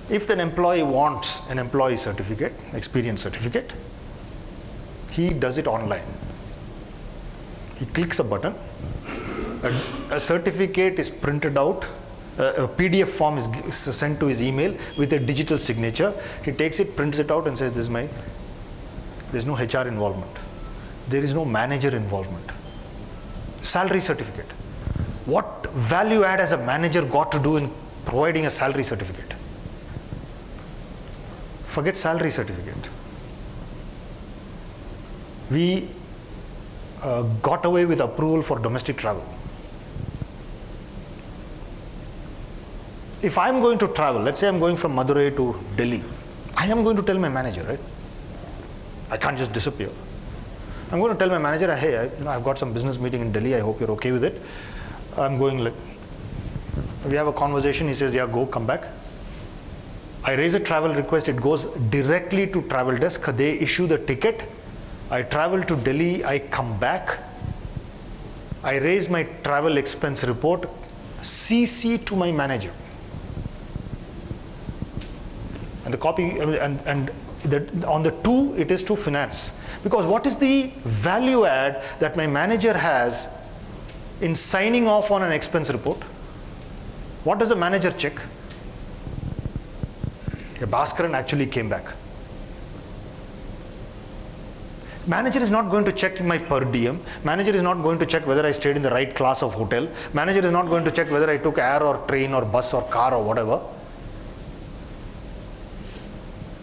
If an employee wants an employee certificate, experience certificate, he does it online. He clicks a button, a certificate is printed out, a PDF form is sent to his email with a digital signature. He takes it, prints it out and says, there's no HR involvement. There is no manager involvement. Salary certificate. What value add has a manager got to do in providing a salary certificate? Forget salary certificate. We got away with approval for domestic travel. If I'm going to travel, let's say I'm going from Madurai to Delhi, I am going to tell my manager, right? I can't just disappear. I'm going to tell my manager, hey, I've got some business meeting in Delhi, I hope you're okay with it. I'm going, we have a conversation, he says, yeah, go, come back. I raise a travel request, it goes directly to travel desk, they issue the ticket. I travel to Delhi, I come back. I raise my travel expense report, CC to my manager. And the copy, on the two, it is to finance. Because what is the value add that my manager has in signing off on an expense report? What does the manager check? Bhaskaran actually came back. Manager is not going to check my per diem. Manager is not going to check whether I stayed in the right class of hotel. Manager is not going to check whether I took air or train or bus or car or whatever.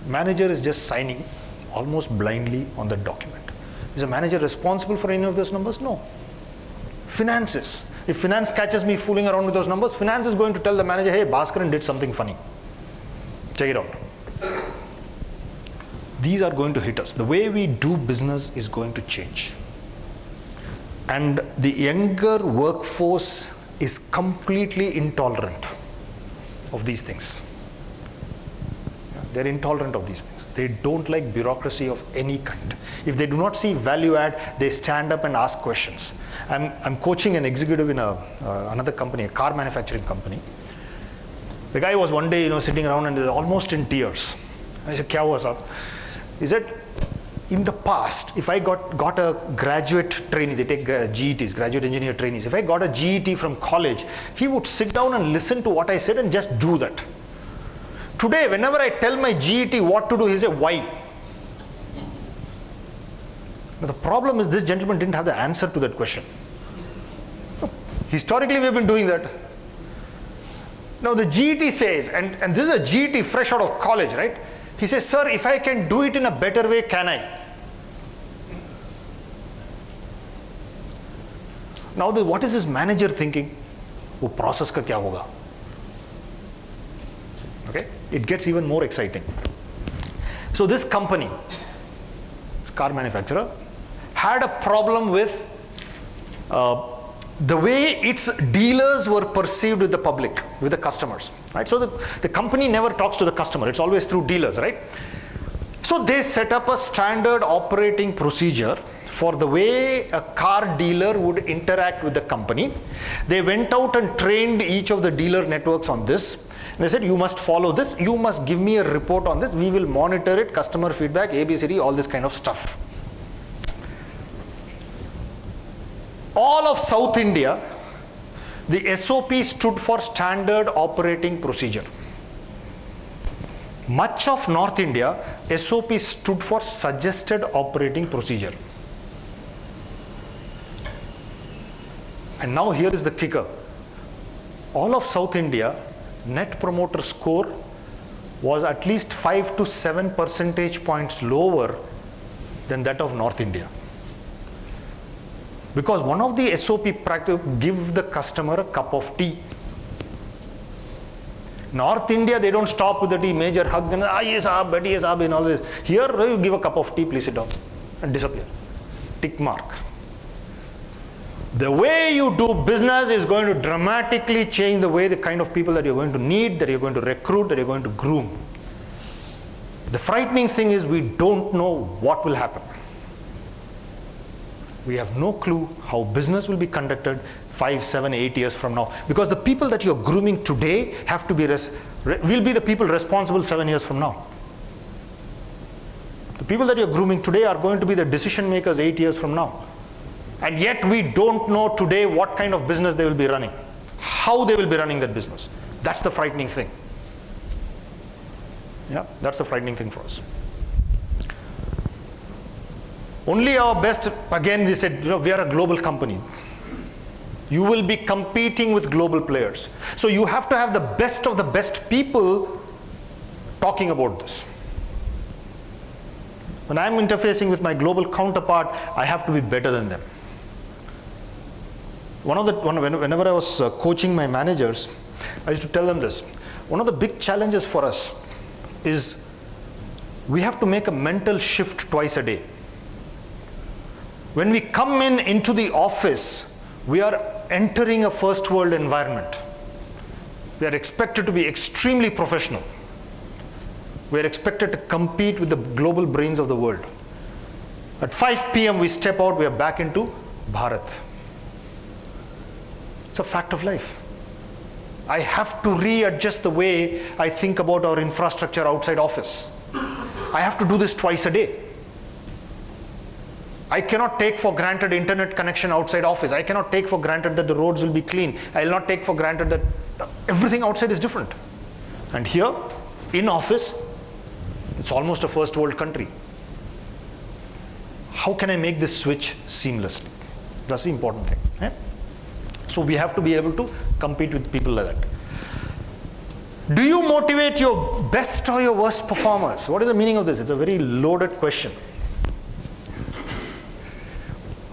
Manager is just signing almost blindly on the document. Is a manager responsible for any of those numbers? No. Finances. If finance catches me fooling around with those numbers, finance is going to tell the manager, hey, Bhaskaran did something funny. Check it out. These are going to hit us. The way we do business is going to change. And the younger workforce is completely intolerant of these things. They're intolerant of these things. They don't like bureaucracy of any kind. If they do not see value add, they stand up and ask questions. I'm coaching an executive in another company, a car manufacturing company. The guy was one day, sitting around and almost in tears. I said, "Kya hua sir?" He said, "In the past, if I got a graduate trainee, they take GETs, graduate engineer trainees. If I got a GET from college, he would sit down and listen to what I said and just do that. Today, whenever I tell my GET what to do, he'll say, why?" Now, the problem is this gentleman didn't have the answer to that question. Historically, we've been doing that. Now, the GET says, and this is a GET fresh out of college, right? He says, "Sir, if I can do it in a better way, can I?" Now, what is his manager thinking? "Oh, process ka kya hoga?" Okay, it gets even more exciting. So this company, this car manufacturer, had a problem with the way its dealers were perceived with the public, with the customers, right? So the company never talks to the customer. It's always through dealers, right? So they set up a standard operating procedure for the way a car dealer would interact with the company. They went out and trained each of the dealer networks on this. And they said, "You must follow this. You must give me a report on this. We will monitor it, customer feedback, ABCD, all this kind of stuff." All of South India, the SOP stood for Standard Operating Procedure. Much of North India, SOP stood for Suggested Operating Procedure. And now here is the kicker. All of South India, Net Promoter Score was at least 5 to 7 percentage points lower than that of North India. Because one of the SOP practice, give the customer a cup of tea. North India, they don't stop with the tea, major hug, and yes, beti, yes, and all this. Here, you give a cup of tea, please sit down, and disappear. Tick mark. The way you do business is going to dramatically change the way, the kind of people that you're going to need, that you're going to recruit, that you're going to groom. The frightening thing is we don't know what will happen. We have no clue how business will be conducted 5, 7, 8 years from now. Because the people that you're grooming today have to be will be the people responsible 7 years from now. The people that you're grooming today are going to be the decision makers 8 years from now. And yet we don't know today what kind of business they will be running, how they will be running that business. That's the frightening thing. Yeah, that's the frightening thing for us. Only our best, again they said, we are a global company. You will be competing with global players. So you have to have the best of the best people talking about this. When I'm interfacing with my global counterpart, I have to be better than them. Whenever I was coaching my managers, I used to tell them this. One of the big challenges for us is we have to make a mental shift twice a day. When we come into the office, we are entering a first world environment. We are expected to be extremely professional. We are expected to compete with the global brains of the world. At 5 p.m. we step out, we are back into Bharat. It's a fact of life. I have to readjust the way I think about our infrastructure outside office. I have to do this twice a day. I cannot take for granted internet connection outside office. I cannot take for granted that the roads will be clean. I will not take for granted that everything outside is different. And here, in office, it's almost a first world country. How can I make this switch seamlessly? That's the important thing. Eh? So we have to be able to compete with people like that. Do you motivate your best or your worst performers? What is the meaning of this? It's a very loaded question.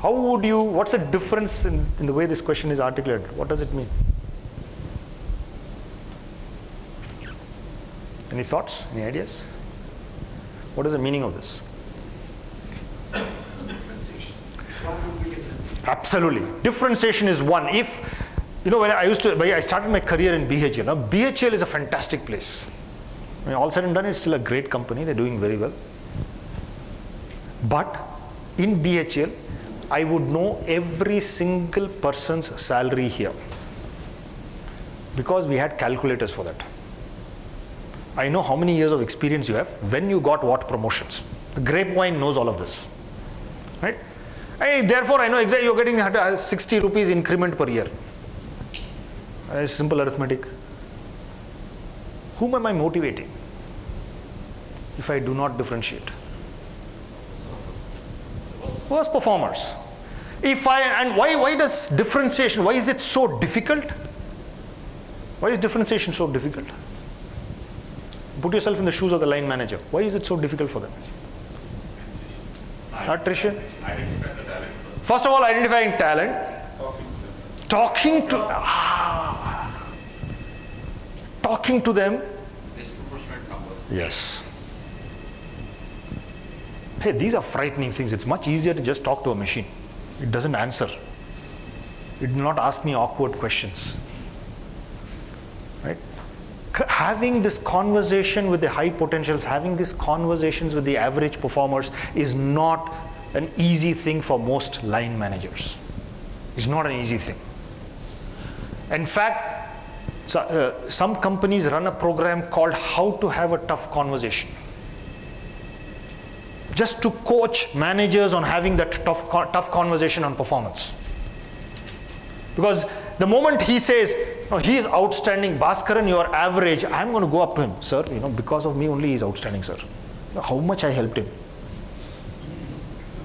How would you, what's the difference in the way this question is articulated? What does it mean? Any thoughts? Any ideas? What is the meaning of this? Differentiation. What would be differentiation? Absolutely. Differentiation is one. If, when I started my career in BHL. Now, BHL is a fantastic place. I mean, all said and done, it's still a great company. They're doing very well. But in BHEL, I would know every single person's salary here, because we had calculators for that. I know how many years of experience you have, when you got what promotions. The grapevine knows all of this, right? Therefore, I know exactly you're getting 60 rupees increment per year. It's simple arithmetic. Whom am I motivating if I do not differentiate? Worst performers. And why does differentiation, why is it so difficult? Why is differentiation so difficult? Put yourself in the shoes of the line manager. Why is it so difficult for them? Attrition? First of all, identifying talent. Talking to them. Disproportionate numbers. Yes. Hey, these are frightening things. It's much easier to just talk to a machine. It doesn't answer. It will not ask me awkward questions. Right? Having this conversation with the high potentials, having these conversations with the average performers is not an easy thing for most line managers. It's not an easy thing. In fact, some companies run a program called How to Have a Tough Conversation, just to coach managers on having that tough conversation on performance. Because the moment he says, no, he is outstanding, Bhaskaran, you are average, I'm going to go up to him. Sir, because of me only he is outstanding, sir. How much I helped him.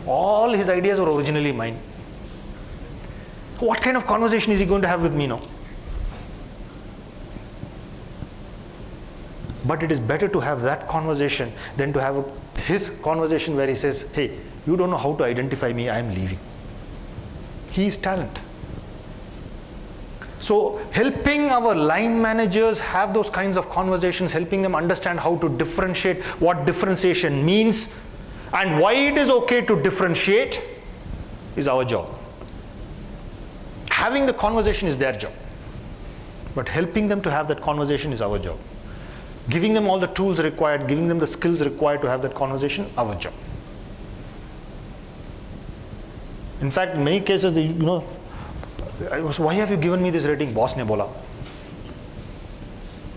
All his ideas were originally mine. What kind of conversation is he going to have with me now? But it is better to have that conversation than to have his conversation where he says, hey, you don't know how to identify me, I am leaving. He is talent. So helping our line managers have those kinds of conversations, helping them understand how to differentiate, what differentiation means, and why it is okay to differentiate is our job. Having the conversation is their job. But helping them to have that conversation is our job. Giving them all the tools required, giving them the skills required to have that conversation, our job. In fact, in many cases, why have you given me this rating? Boss ne bola.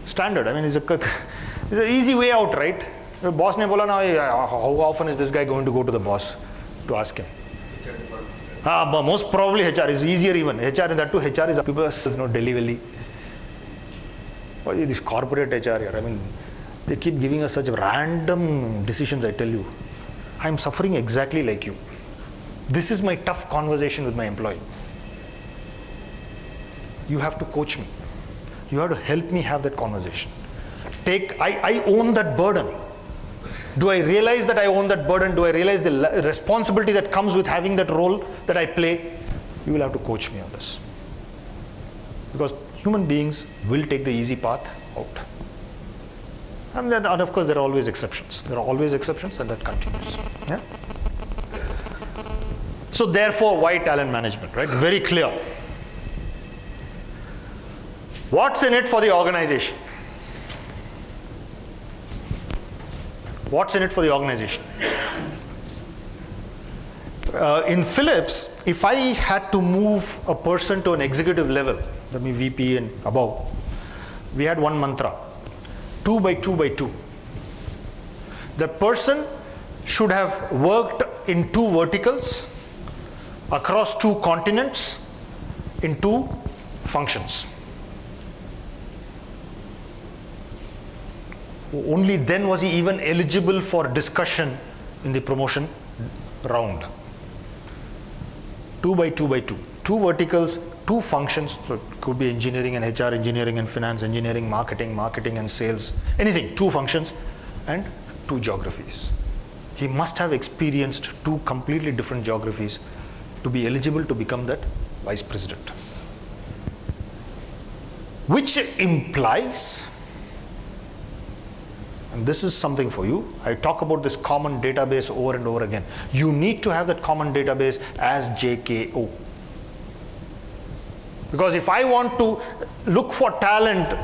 Standard. I mean, it's an easy way out, right? Boss ne bola, now how often is this guy going to go to the boss to ask him? But most probably HR is easier even. HR in that too, HR is people Delhi Valley. This corporate HR here, I mean, they keep giving us such random decisions, I tell you. I'm suffering exactly like you. This is my tough conversation with my employee. You have to coach me. You have to help me have that conversation. I own that burden. Do I realize that I own that burden? Do I realize the responsibility that comes with having that role that I play? You will have to coach me on this. Because human beings will take the easy path out. And of course, there are always exceptions. There are always exceptions, and that continues. Yeah? So therefore, why talent management, right? Very clear. What's in it for the organization? What's in it for the organization? In Philips, if I had to move a person to an executive level, that means VP and above, we had one mantra, 2 by 2 by 2. The person should have worked in 2 verticals, across 2 continents, in 2 functions. Only then was he even eligible for discussion in the promotion round. 2 by 2 by 2. 2 verticals, 2 functions, so it could be engineering and HR, engineering and finance, engineering, marketing and sales, anything, 2 functions and 2 geographies. He must have experienced 2 completely different geographies to be eligible to become that vice president. Which implies, and this is something for you, I talk about this common database over and over again. You need to have that common database as JKO. Because if I want to look for talent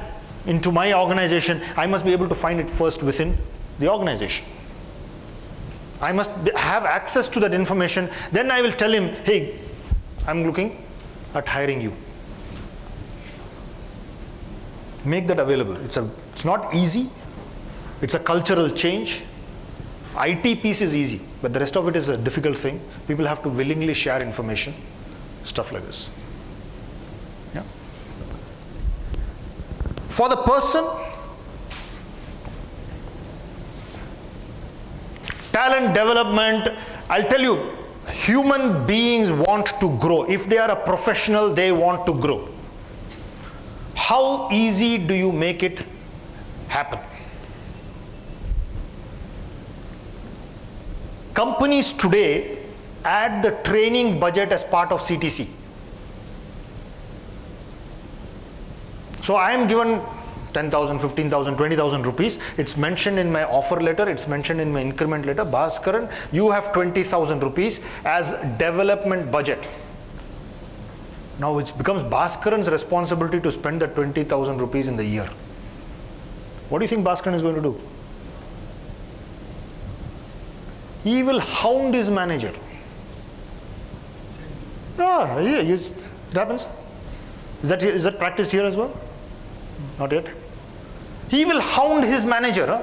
into my organization, I must be able to find it first within the organization. I must have access to that information. Then I will tell him, hey, I'm looking at hiring you. Make that available. It's not easy. It's a cultural change. IT piece is easy, but the rest of it is a difficult thing. People have to willingly share information, stuff like this. Yeah. For the person, talent development, I'll tell you, human beings want to grow. If they are a professional, they want to grow. How easy do you make it happen? Companies today add the training budget as part of CTC. So I am given 10,000, 15,000, 20,000 rupees. It's mentioned in my offer letter, it's mentioned in my increment letter. Bhaskaran, you have 20,000 rupees as development budget. Now it becomes Bhaskaran's responsibility to spend the 20,000 rupees in the year. What do you think Bhaskaran is going to do? He will hound his manager. Yeah, it happens. Is that practiced here as well? Not yet. He will hound his manager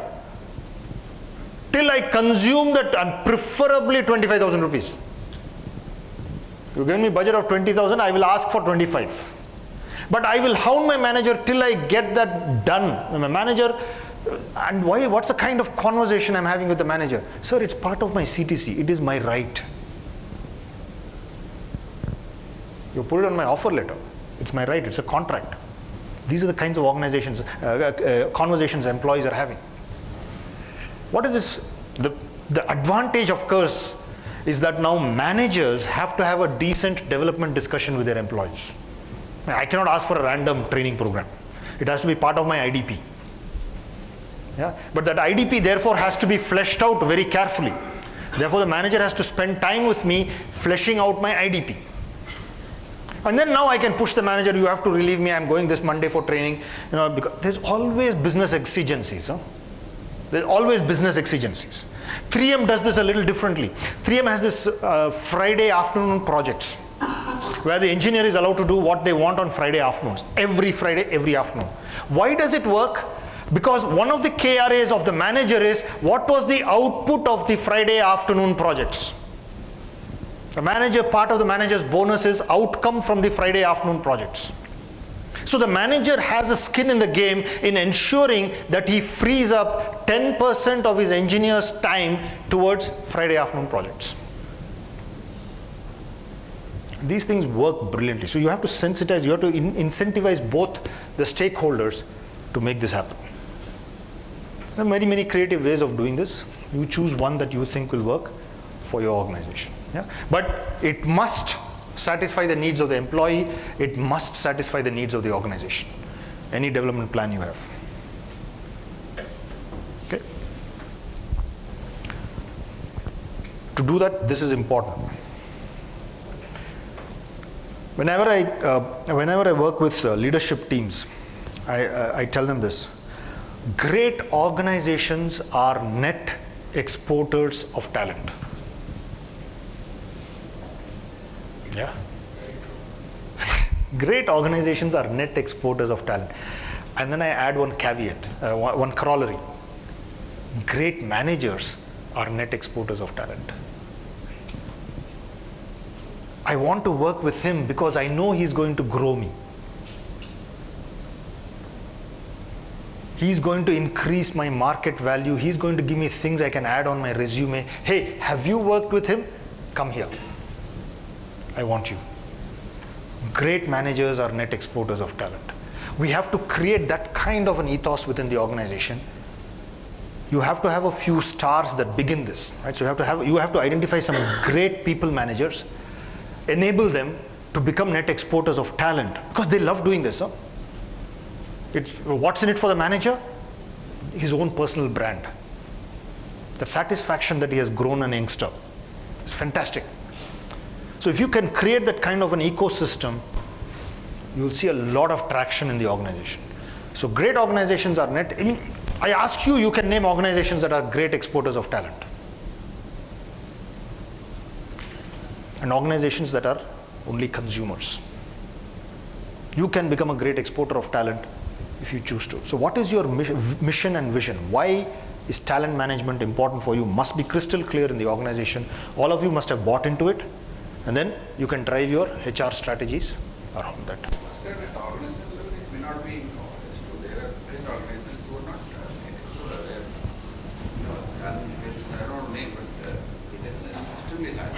till I consume that, and preferably 25,000 rupees. You give me budget of 20,000, I will ask for 25. But I will hound my manager till I get that done. My manager, and why? What's the kind of conversation I'm having with the manager? Sir, it's part of my CTC. It is my right. You put it on my offer letter. It's my right. It's a contract. These are the kinds of conversations employees are having. What is this? The advantage, of course, is that now managers have to have a decent development discussion with their employees. I cannot ask for a random training program. It has to be part of my IDP. Yeah? But that IDP therefore has to be fleshed out very carefully. Therefore the manager has to spend time with me fleshing out my IDP. And then now I can push the manager, you have to relieve me, I'm going this Monday for training. Because there's always business exigencies. There's always business exigencies. 3M does this a little differently. 3M has this Friday afternoon projects where the engineer is allowed to do what they want on Friday afternoons. Every Friday, every afternoon. Why does it work? Because one of the KRAs of the manager is what was the output of the Friday afternoon projects. The manager, part of the manager's bonus is outcome from the Friday afternoon projects. So the manager has a skin in the game in ensuring that he frees up 10% of his engineer's time towards Friday afternoon projects. These things work brilliantly. So you have to sensitize, you have to incentivize both the stakeholders to make this happen. There are many, many creative ways of doing this. You choose one that you think will work for your organization. Yeah? But it must satisfy the needs of the employee. It must satisfy the needs of the organization. Any development plan you have. Okay? To do that, this is important. Whenever I work with leadership teams, I tell them this. Great organizations are net exporters of talent. Yeah. Great organizations are net exporters of talent. And then I add one caveat, one corollary. Great managers are net exporters of talent. I want to work with him because I know he's going to grow me. He's going to increase my market value. He's going to give me things I can add on my resume. Hey, have you worked with him? Come here. I want you. Great managers are net exporters of talent. We have to create that kind of an ethos within the organization. You have to have a few stars that begin this, right? So you have to identify some great people managers, enable them to become net exporters of talent because they love doing this. Huh? What's in it for the manager? His own personal brand. The satisfaction that he has grown an youngster. It's fantastic. So if you can create that kind of an ecosystem, you will see a lot of traction in the organization. So great organizations are net. I mean, I ask you, you can name organizations that are great exporters of talent. And organizations that are only consumers. You can become a great exporter of talent if you choose to. So what is your mission and vision? Why is talent management important for you? Must be crystal clear in the organization. All of you must have bought into it, and then you can drive your HR strategies around that. Bhaskaran, at the organization level, it may not be true. There are great organizations who are not aware. I don't name, but it is extremely high.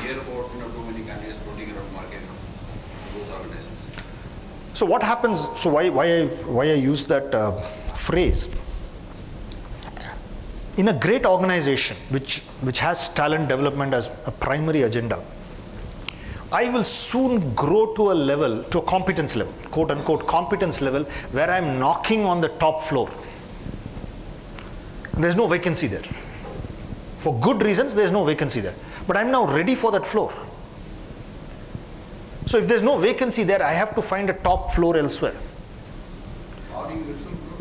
Hear about too many candidates floating around market in those organizations. So what happens? So why I use that phrase? In a great organization which has talent development as a primary agenda, I will soon grow to a competence level, quote unquote competence level, where I'm knocking on the top floor. There's no vacancy there. For good reasons, there's no vacancy there. But I'm now ready for that floor. So if there's no vacancy there, I have to find a top floor elsewhere. Or you yourself grow.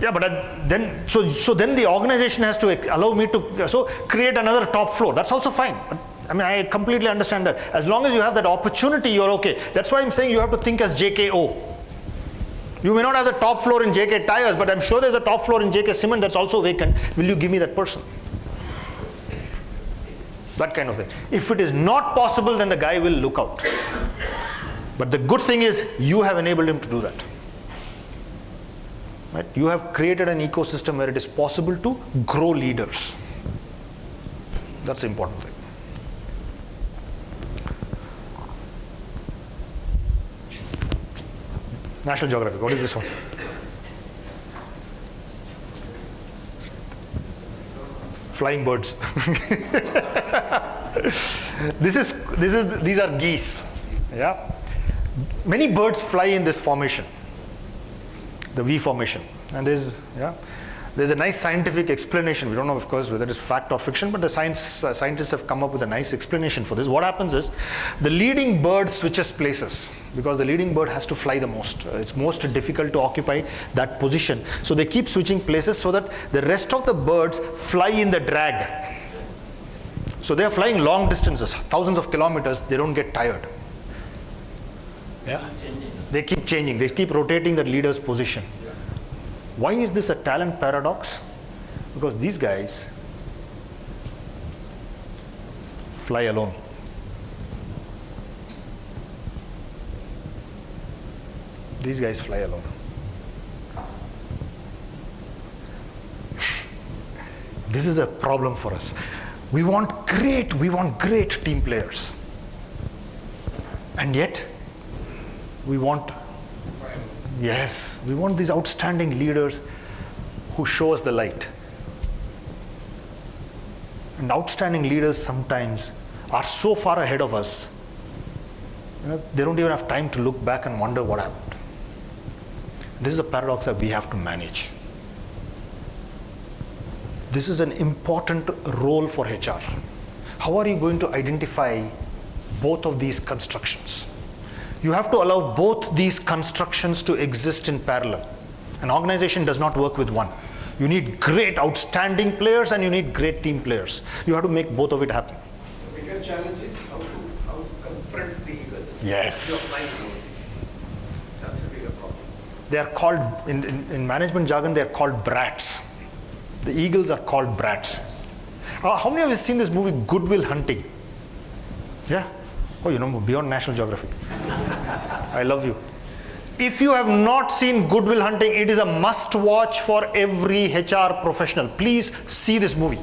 Yeah, but then the organization has to allow me to create another top floor. That's also fine. I mean, I completely understand that. As long as you have that opportunity, you're okay. That's why I'm saying you have to think as JKO. You may not have the top floor in JK Tires, but I'm sure there's a top floor in JK Cement that's also vacant. Will you give me that person? That kind of thing. If it is not possible, then the guy will look out. But the good thing is you have enabled him to do that. Right? You have created an ecosystem where it is possible to grow leaders. That's the important thing. National Geographic, what is this one? Flying birds. These are geese. Yeah. Many birds fly in this formation, the V formation, and there's a nice scientific explanation. We don't know, of course, whether it's fact or fiction, but the scientists have come up with a nice explanation for this. What happens is the leading bird switches places because the leading bird has to fly the most. It's most difficult to occupy that position. So they keep switching places so that the rest of the birds fly in the drag. So they are flying long distances, thousands of kilometers. They don't get tired. Yeah. They keep changing. They keep rotating the leader's position. Why is this a talent paradox? Because these guys fly alone. These guys fly alone. This is a problem for us. We want great team players. And yet, we want these outstanding leaders who show us the light. And outstanding leaders sometimes are so far ahead of us, they don't even have time to look back and wonder what happened. This is a paradox that we have to manage. This is an important role for HR. How are you going to identify both of these constructions? You have to allow both these constructions to exist in parallel. An organization does not work with one. You need great, outstanding players and you need great team players. You have to make both of it happen. The bigger challenge is how to confront the eagles. Yes. That's a bigger problem. They are called, in management jargon, they are called brats. The eagles are called brats. How many of you have seen this movie, Good Will Hunting? Yeah? Oh, beyond National Geographic. I love you. If you have not seen Good Will Hunting, it is a must watch for every HR professional. Please see this movie.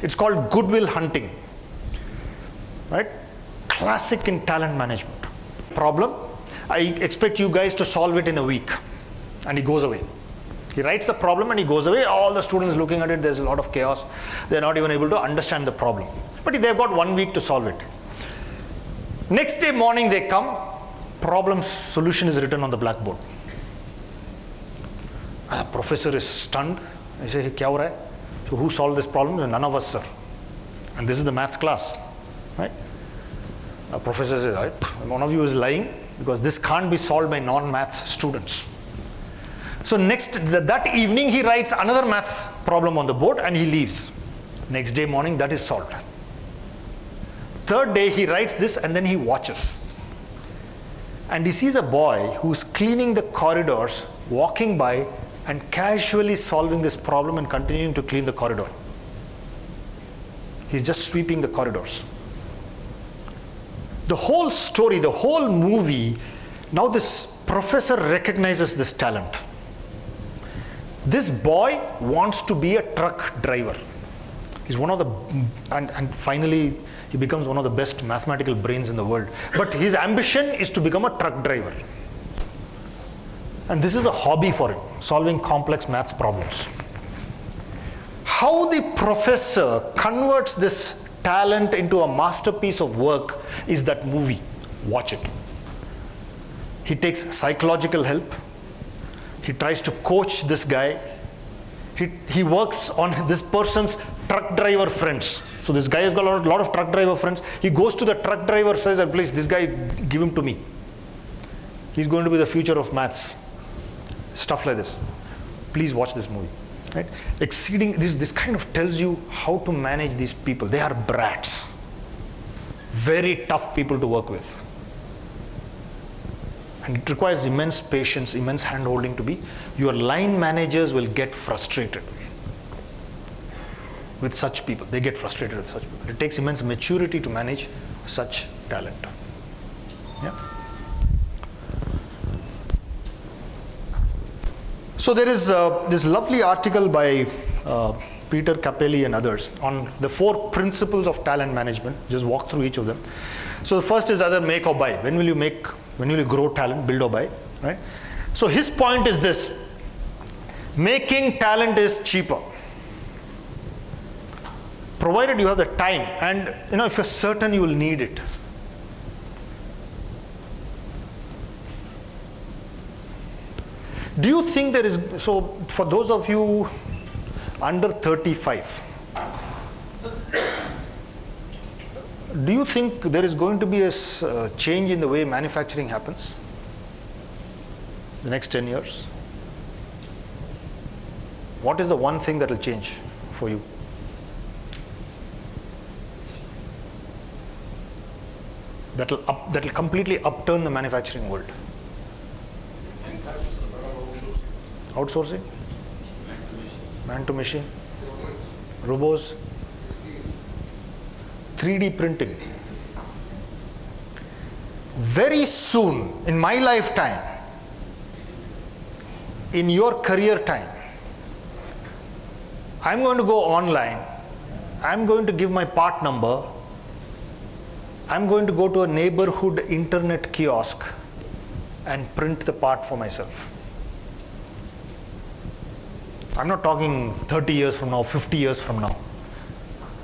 It's called Good Will Hunting. Right? Classic in talent management. Problem, I expect you guys to solve it in a week. And he goes away. He writes the problem and he goes away. All the students looking at it, there's a lot of chaos. They're not even able to understand the problem. But they've got 1 week to solve it. Next day morning they come, problem solution is written on the blackboard. The professor is stunned. I say, "Kya ho raha hai?" So who solved this problem? None of us, sir. And this is the maths class, right? The professor says, "One of you is lying because this can't be solved by non-maths students." So that evening he writes another maths problem on the board and he leaves. Next day morning that is solved. Third day he writes this and then he watches. And he sees a boy who's cleaning the corridors, walking by and casually solving this problem and continuing to clean the corridor. He's just sweeping the corridors. The whole story, the whole movie, now this professor recognizes this talent. This boy wants to be a truck driver. He's one of the, and finally he becomes one of the best mathematical brains in the world. But his ambition is to become a truck driver. And this is a hobby for him, solving complex maths problems. How the professor converts this talent into a masterpiece of work is that movie. Watch it. He takes psychological help. He tries to coach this guy. He works on this person's truck driver friends. So this guy has got a lot of truck driver friends. He goes to the truck driver, says, please, this guy, give him to me. He's going to be the future of maths. Stuff like this. Please watch this movie. Right? Exceeding this kind of tells you how to manage these people. They are brats. Very tough people to work with. And it requires immense patience, immense hand-holding to be. Your line managers will get frustrated with such people. They get frustrated with such people. It takes immense maturity to manage such talent. Yeah. So there is this lovely article by Peter Capelli and others on the 4 principles of talent management. Just walk through each of them. So the first is either make or buy. When will you grow talent, build or buy, right? So his point is this: making talent is cheaper, provided you have the time and if you're certain you will need it. Do you think there is, so for those of you under 35, do you think there is going to be a change in the way manufacturing happens the next 10 years? What is the one thing that will change for you? That will completely upturn the manufacturing world. Outsourcing? Man to machine? Robots? 3D printing. Very soon, in my lifetime, in your career time, I'm going to go online, I'm going to give my part number, I'm going to go to a neighborhood internet kiosk and print the part for myself. I'm not talking 30 years from now, 50 years from now.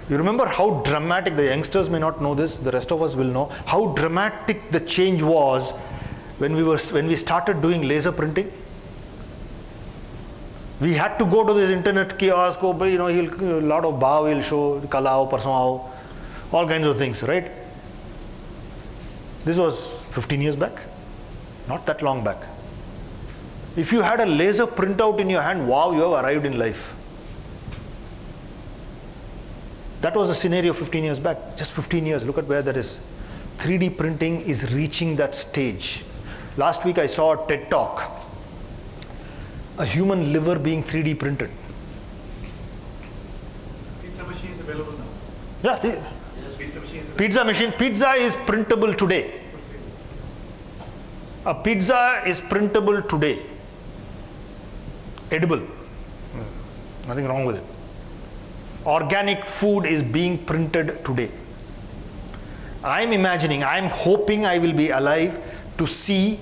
You remember how dramatic, the youngsters may not know this, the rest of us will know, how dramatic the change was when we started doing laser printing. We had to go to this internet kiosk, a lot of bhav will show, kala aao, parson aao, all kinds of things, right? This was 15 years back, not that long back. If you had a laser printout in your hand, wow, you have arrived in life. That was the scenario 15 years back, just 15 years, look at where that is. 3D printing is reaching that stage. Last week I saw a TED talk, a human liver being 3D printed. Pizza machine is available now. Yeah, pizza machine. Pizza is printable today. A pizza is printable today. Edible. Nothing wrong with it. Organic food is being printed today. I'm hoping I will be alive to see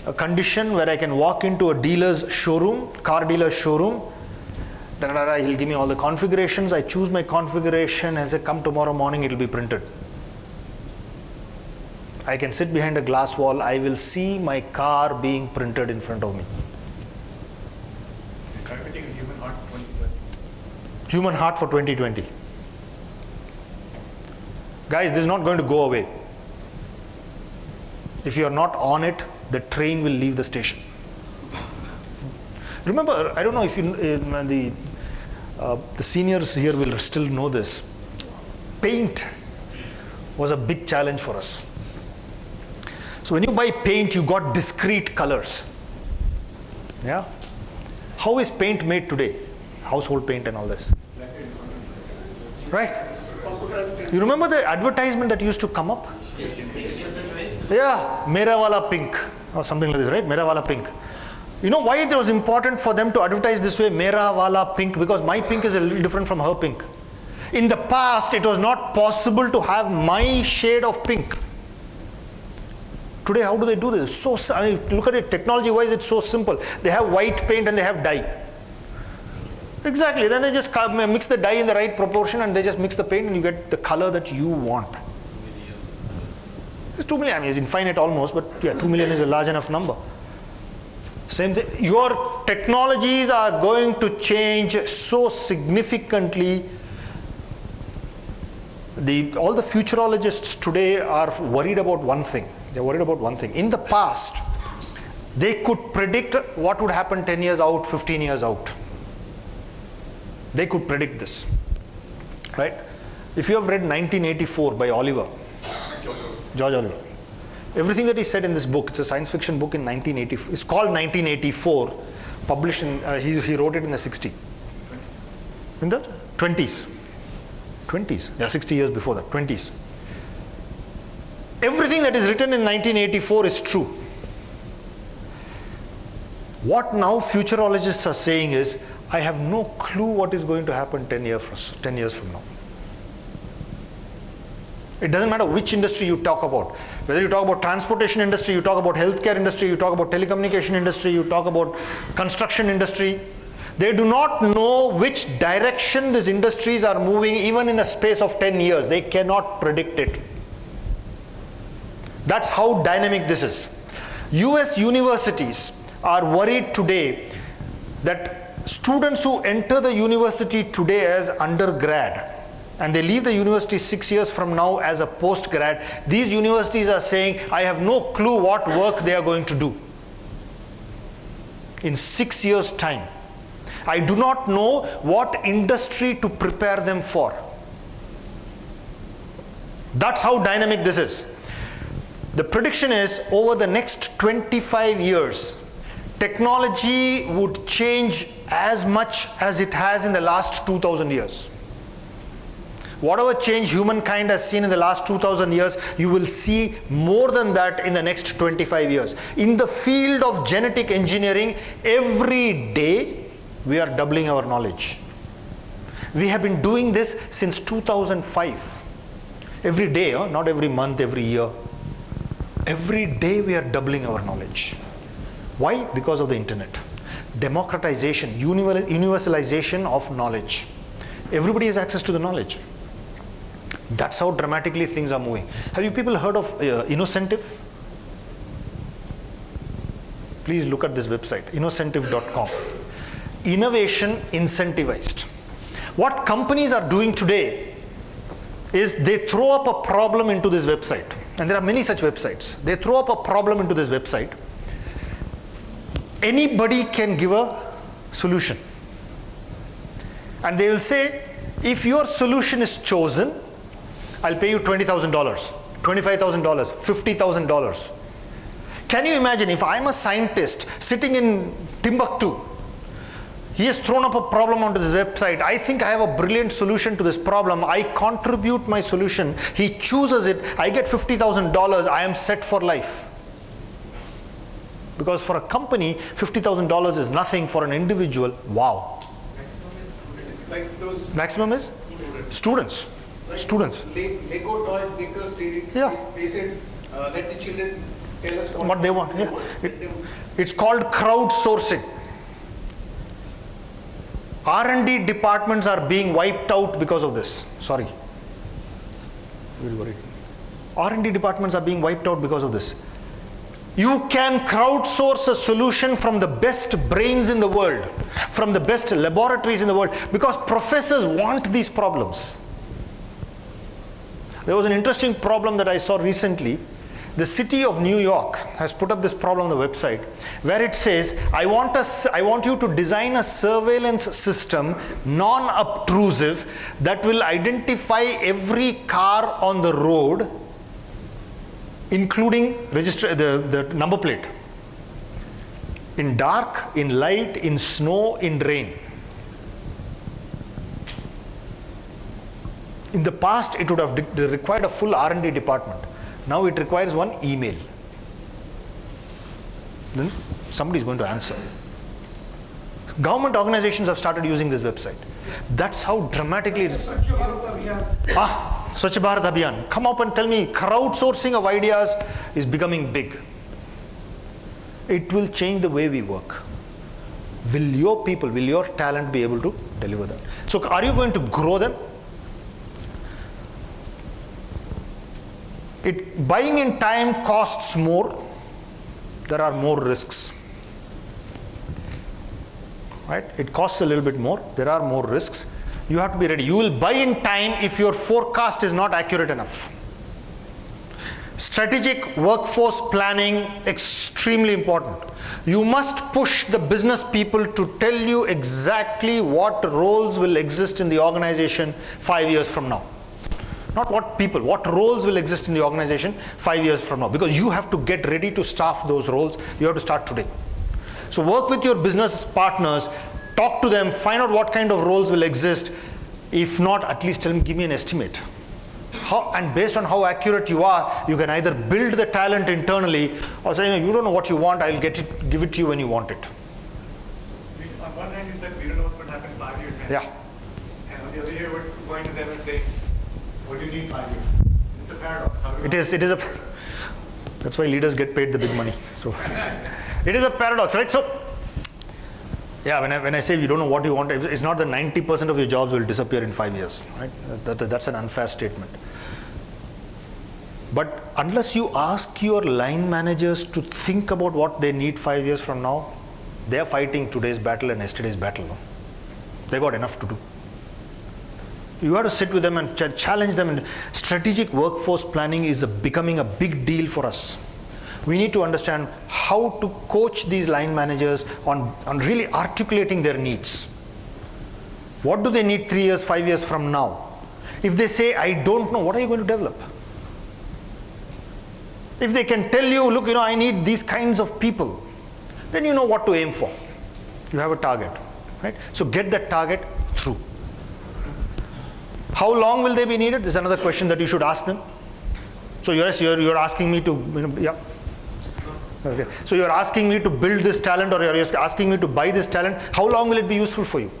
a condition where I can walk into a dealer's showroom, car dealer's showroom, he'll give me all the configurations, I choose my configuration and say, come tomorrow morning, it'll be printed. I can sit behind a glass wall, I will see my car being printed in front of me. Targeting a human heart for 2020. Human heart for 2020. Guys, this is not going to go away. If you are not on it, the train will leave the station. Remember, I don't know if you, the seniors here will still know this. Paint was a big challenge for us. So when you buy paint, you got discrete colors. Yeah. How is paint made today? Household paint and all this. Right? You remember the advertisement that used to come up? Yeah, Mera Wala Pink or something like this, right? Mera Wala Pink. You know why it was important for them to advertise this way, Mera Wala Pink? Because my pink is a little different from her pink. In the past, it was not possible to have my shade of pink. Today, how do they do this? So, I mean, look at it, technology-wise, it's so simple. They have white paint and they have dye. Exactly. Then they just mix the dye in the right proportion and they just mix the paint and you get the color that you want. It's 2 million. I mean, it's infinite almost, but yeah, 2 million is a large enough number. Same thing. Your technologies are going to change so significantly. All the futurologists today are worried about one thing. They're worried about one thing. In the past, they could predict what would happen 10 years out, 15 years out. They could predict this, right? If you have read 1984 by George Oliver, everything that he said in this book, it's a science fiction book in 1984. It's called 1984, published in, he wrote it in the 60s. In the 20s. 20s, yeah, 60 years before that, 20s. Everything that is written in 1984 is true. What now futurologists are saying is, I have no clue what is going to happen 10 years from now. It doesn't matter which industry you talk about. Whether you talk about transportation industry, you talk about healthcare industry, you talk about telecommunication industry, you talk about construction industry. They do not know which direction these industries are moving even in a space of 10 years. They cannot predict it. That's how dynamic this is. US universities are worried today that students who enter the university today as undergrad and they leave the university 6 years from now as a postgrad, these universities are saying, I have no clue what work they are going to do in 6 years' time. I do not know what industry to prepare them for. That's how dynamic this is. The prediction is over the next 25 years, technology would change as much as it has in the last 2,000 years. Whatever change humankind has seen in the last 2,000 years, you will see more than that in the next 25 years. In the field of genetic engineering, every day we are doubling our knowledge. We have been doing this since 2005. Every day, not every month, every year. Every day we are doubling our knowledge. Why? Because of the internet. Democratization, universalization of knowledge. Everybody has access to the knowledge. That's how dramatically things are moving. Have you people heard of Innocentive? Please look at this website, innocentive.com. Innovation incentivized. What companies are doing today is they throw up a problem into this website. And there are many such websites. They throw up a problem into this website. Anybody can give a solution. And they will say, if your solution is chosen, I'll pay you $20,000, $25,000, $50,000. Can you imagine if I'm a scientist sitting in Timbuktu, he has thrown up a problem onto this website. I think I have a brilliant solution to this problem. I contribute my solution. He chooses it. I get $50,000. I am set for life. Because for a company, $50,000 is nothing. For an individual, wow. Like those Maximum is? Students. Students. Lego toy makers did it. Yeah. They said, let the children tell us What they want. Yeah. It's called crowdsourcing. R&D departments are being wiped out because of this. Sorry. Very worried. R&D departments are being wiped out because of this. You can crowdsource a solution from the best brains in the world, from the best laboratories in the world, because professors want these problems. There was an interesting problem that I saw recently. The city of New York has put up this problem on the website where it says, I want you to design a surveillance system, non-obtrusive, that will identify every car on the road, including the number plate, in dark, in light, in snow, in rain. In the past, it would have required a full R&D department. Now it requires one email. Then somebody is going to answer. Government organizations have started using this website. That's how dramatically it is. Swachh Bharat Abhiyan. Come up and tell me, crowdsourcing of ideas is becoming big. It will change the way we work. Will your people, will your talent be able to deliver that? So are you going to grow them? Buying in time costs more. There are more risks. Right? It costs a little bit more. There are more risks. You have to be ready. You will buy in time if your forecast is not accurate enough. Strategic workforce planning, extremely important. You must push the business people to tell you exactly what roles will exist in the organization 5 years from now. Not what people, what roles will exist in the organization 5 years from now. Because you have to get ready to staff those roles. You have to start today. So work with your business partners, talk to them, find out what kind of roles will exist. If not, at least tell them, give me an estimate. And based on how accurate you are, you can either build the talent internally or say, you don't know what you want, I'll give it to you when you want it. On one hand, you said we don't know what's going to happen 5 years hence. Yeah. And on the other hand, we're going to them and say, what do you need 5 years? It's a paradox. That's why leaders get paid the big money. So it is a paradox, right? So yeah, when I say you don't know what you want, it's not that 90% of your jobs will disappear in 5 years, right? That's an unfair statement. But unless you ask your line managers to think about what they need 5 years from now, they are fighting today's battle and yesterday's battle. No? They got enough to do. You have to sit with them and challenge them. And strategic workforce planning is becoming a big deal for us. We need to understand how to coach these line managers on really articulating their needs. What do they need 3 years, 5 years from now? If they say, I don't know, what are you going to develop? If they can tell you, look, I need these kinds of people, then you know what to aim for. You have a target, right? So get that target through. How long will they be needed? Is another question that you should ask them. So you're asking me to, yeah. Okay. So you're asking me to build this talent, or you're asking me to buy this talent. How long will it be useful for you?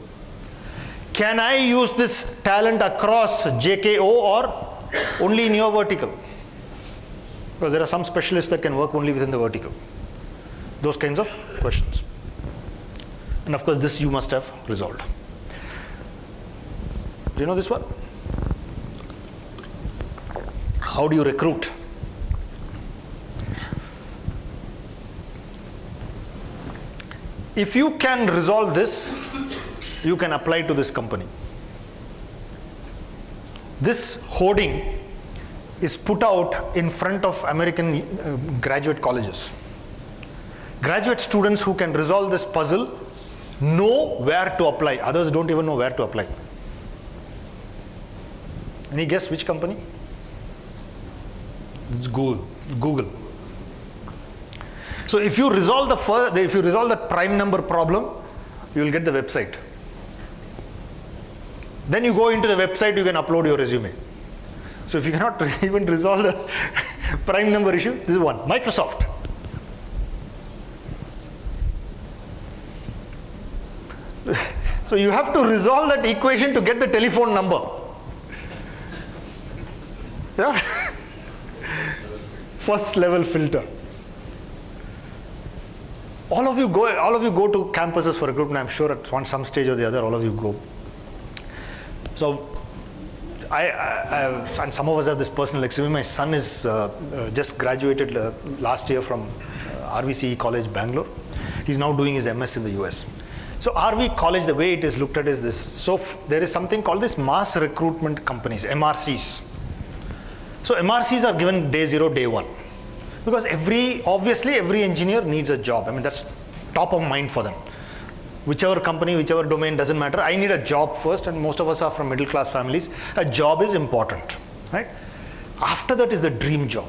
Can I use this talent across JKO or only in your vertical? Because there are some specialists that can work only within the vertical. Those kinds of questions. And of course, this you must have resolved. Do you know this one? How do you recruit? If you can resolve this, you can apply to this company. This hoarding is put out in front of American graduate colleges. Graduate students who can resolve this puzzle know where to apply. Others don't even know where to apply. Any guess which company? It's Google. So if you resolve the prime number problem, you will get the website. Then you go into the website, you can upload your resume. So if you cannot even resolve the prime number issue, this is one. Microsoft. So you have to resolve that equation to get the telephone number. Yeah. First level filter. All of you go to campuses for recruitment. I'm sure at some stage or the other, all of you go. So and some of us have this personal experience. My son is just graduated last year from RVCE College, Bangalore. He's now doing his MS in the US. So RV College, the way it is looked at is this. So there is something called this mass recruitment companies, MRCs. So MRCs are given day 0, day 1. Because obviously every engineer needs a job. I mean, that's top of mind for them. Whichever company, whichever domain, doesn't matter. I need a job first, and most of us are from middle class families. A job is important, right? After that is the dream job.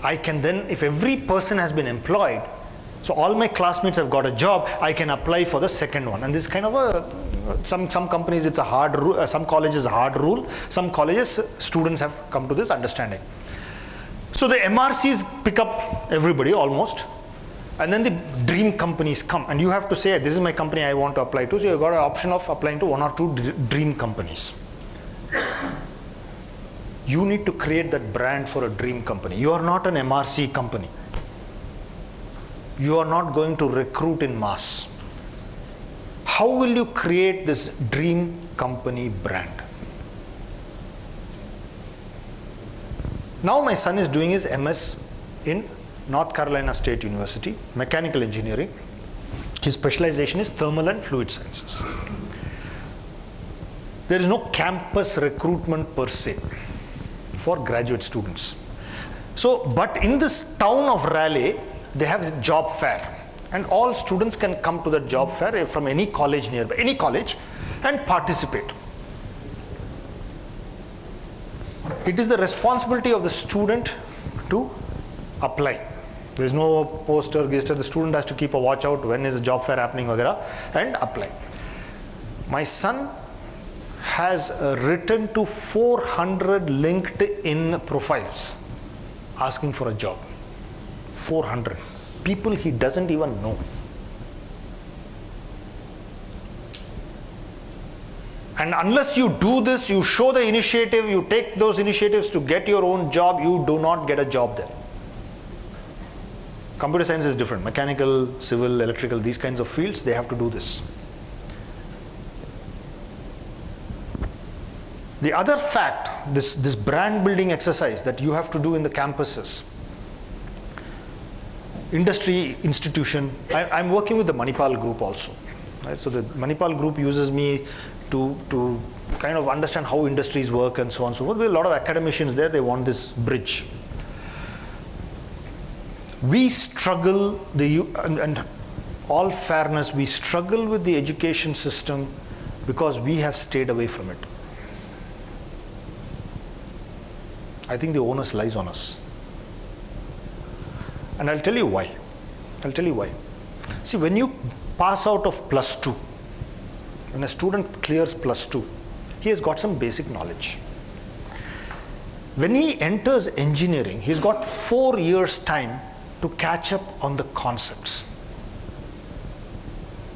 I can then, if every person has been employed, so all my classmates have got a job, I can apply for the second one. And this is kind of some companies it's a hard rule, some colleges a hard rule, some colleges students have come to this understanding. So the MRCs pick up everybody almost, and then the dream companies come, and you have to say, this is my company I want to apply to. So you've got an option of applying to one or two dream companies. You need to create that brand for a dream company. You are not an MRC company. You are not going to recruit in mass. How will you create this dream company brand? Now my son is doing his MS in North Carolina State University, mechanical engineering. His specialization is thermal and fluid sciences. There is no campus recruitment per se for graduate students. So, but in this town of Raleigh, they have a job fair, and all students can come to that job fair from any college nearby, any college, and participate. It is the responsibility of the student to apply. There is no poster, the student has to keep a watch out when is the job fair happening, vagara, and apply. My son has written to 400 LinkedIn profiles asking for a job. 400 people he doesn't even know. And unless you do this, you show the initiative, you take those initiatives to get your own job, you do not get a job there. Computer science is different. Mechanical, civil, electrical, these kinds of fields, they have to do this. The other fact, this brand building exercise that you have to do in the campuses, industry institution, I'm working with the Manipal group also. Right? So the Manipal group uses me to kind of understand how industries work and so on and so forth. There are a lot of academicians there, they want this bridge. We struggle, and all fairness, we struggle with the education system because we have stayed away from it. I think the onus lies on us. And I'll tell you why. See, when you pass out of +2, when a student clears +2, he has got some basic knowledge. When he enters engineering, he's got 4 years' time to catch up on the concepts.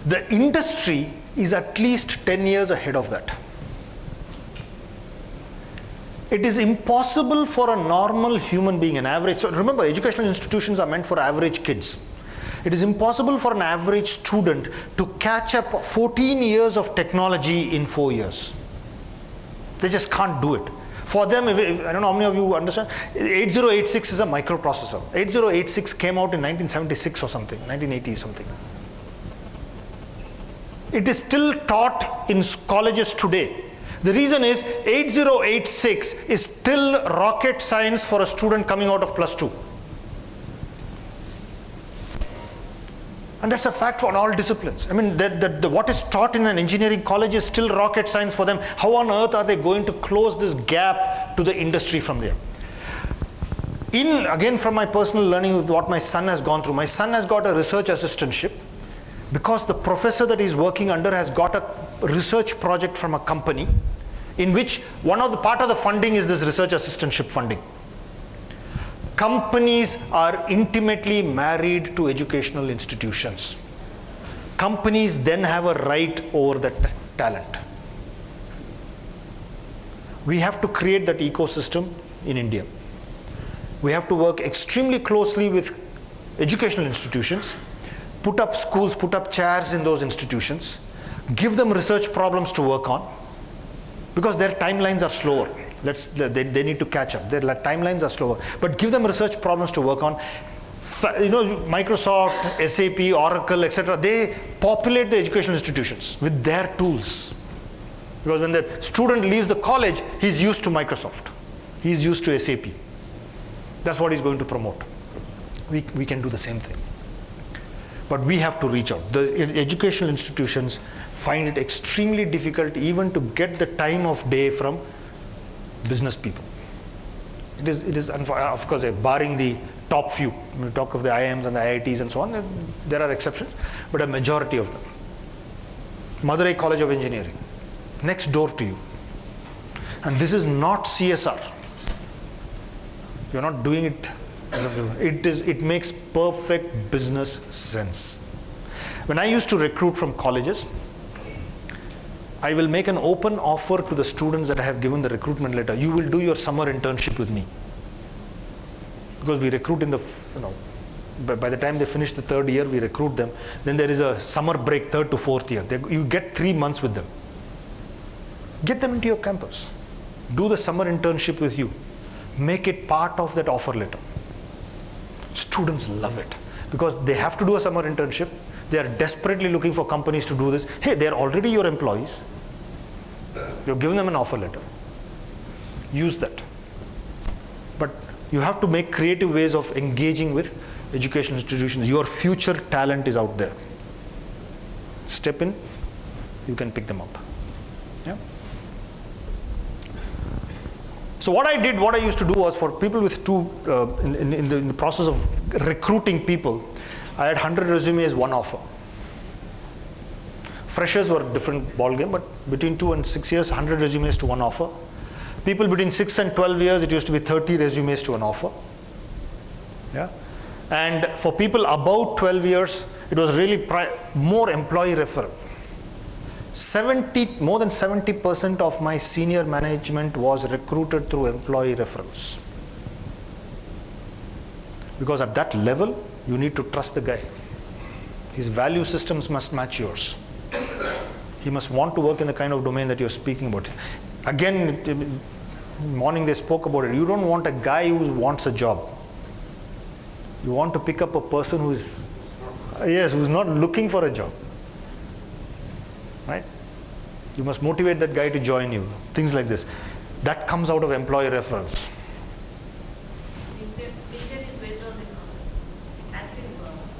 The industry is at least 10 years ahead of that. It is impossible for a normal human being, an average, so remember, educational institutions are meant for average kids. It is impossible for an average student to catch up 14 years of technology in 4 years. They just can't do it. For them, I don't know how many of you understand, 8086 is a microprocessor. 8086 came out in 1976 or something, 1980 something. It is still taught in colleges today. The reason is 8086 is still rocket science for a student coming out of +2. And that's a fact for all disciplines. I mean, what is taught in an engineering college is still rocket science for them. How on earth are they going to close this gap to the industry from there? Again, from my personal learning with what my son has gone through, my son has got a research assistantship because the professor that he's working under has got a research project from a company in which part of the funding is this research assistantship funding. Companies are intimately married to educational institutions. Companies then have a right over that talent. We have to create that ecosystem in India. We have to work extremely closely with educational institutions, put up schools, put up chairs in those institutions, give them research problems to work on, because their timelines are slower. They need to catch up. Their timelines are slower. But give them research problems to work on. Microsoft, SAP, Oracle, etc. They populate the educational institutions with their tools. Because when the student leaves the college, he's used to Microsoft. He's used to SAP. That's what he's going to promote. We can do the same thing. But we have to reach out. The educational institutions find it extremely difficult even to get the time of day from business people. It is of course, barring the top few. When we talk of the IIMs and the IITs and so on, there are exceptions, but a majority of them. Madurai College of Engineering, next door to you. And this is not CSR. You're not doing it as a, it makes perfect business sense. When I used to recruit from colleges, I will make an open offer to the students that I have given the recruitment letter. You will do your summer internship with me. Because we recruit in the, by the time they finish the 3rd year, we recruit them. Then there is a summer break, 3rd to 4th year. You get 3 months with them. Get them into your campus. Do the summer internship with you. Make it part of that offer letter. Students love it because they have to do a summer internship. They are desperately looking for companies to do this. Hey, they are already your employees. You've given them an offer letter. Use that. But you have to make creative ways of engaging with education institutions. Your future talent is out there. Step in, you can pick them up. Yeah. So what I used to do was for people with in the process of recruiting people, I had 100 resumes, 1 offer. Freshers were a different ballgame, but between 2 and 6 years, 100 resumes to 1 offer. People between 6 and 12 years, it used to be 30 resumes to an offer. Yeah. And for people above 12 years, it was really more employee referral. More than 70% of my senior management was recruited through employee referrals. Because at that level, you need to trust the guy. His value systems must match yours. He must want to work in the kind of domain that you're speaking about. Again, morning they spoke about it. You don't want a guy who wants a job. You want to pick up a person who's not looking for a job. Right? You must motivate that guy to join you. Things like this. That comes out of employee referrals. LinkedIn is based on this concept. Passive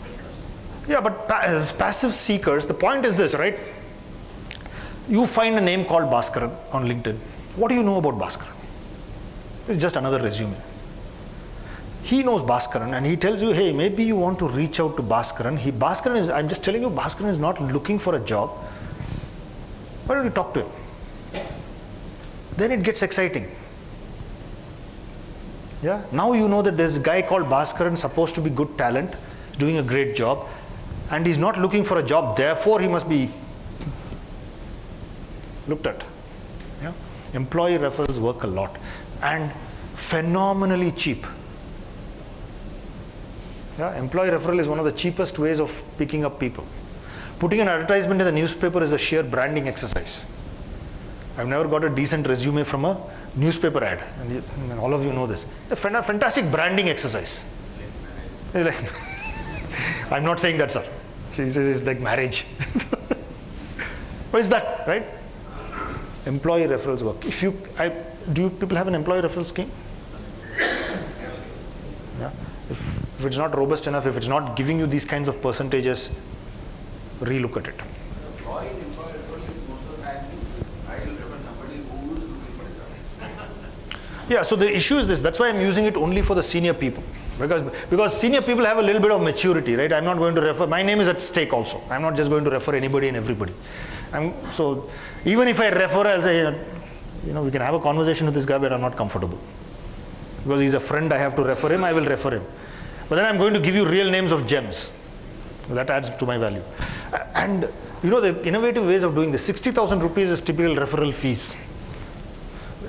seekers. Yeah, but passive seekers, the point is this, right? You find a name called Bhaskaran on LinkedIn. What do you know about Bhaskaran? It's just another resume. He knows Bhaskaran and he tells you, hey, maybe you want to reach out to Bhaskaran. I'm just telling you, Bhaskaran is not looking for a job. Why don't you talk to him? Then it gets exciting. Yeah. Now you know that there's a guy called Bhaskaran, supposed to be good talent, doing a great job, and he's not looking for a job, therefore he must be looked at. Yeah. Employee referrals work a lot and phenomenally cheap. Yeah. Employee referral is one of the cheapest ways of picking up people. Putting an advertisement in the newspaper is a sheer branding exercise. I've never got a decent resume from a newspaper ad, and all of you know this. A fantastic branding exercise. I'm not saying that, sir. She says it's like marriage. What is that, right? Employee referrals work. Do you people have an employee referral scheme? Yeah. If it's not robust enough, if it's not giving you these kinds of percentages, relook at it. Employee referral is most of the time I will refer somebody who is looking for a job. Yeah, so the issue is this. That's why I'm using it only for the senior people. Because senior people have a little bit of maturity, right? I'm not going to refer. My name is at stake also. I'm not just going to refer anybody and everybody. So even if I refer, I'll say, we can have a conversation with this guy, but I'm not comfortable. Because he's a friend, I have to refer him, I will refer him. But then I'm going to give you real names of gems. That adds to my value. And the innovative ways of doing this, 60,000 rupees is typical referral fees.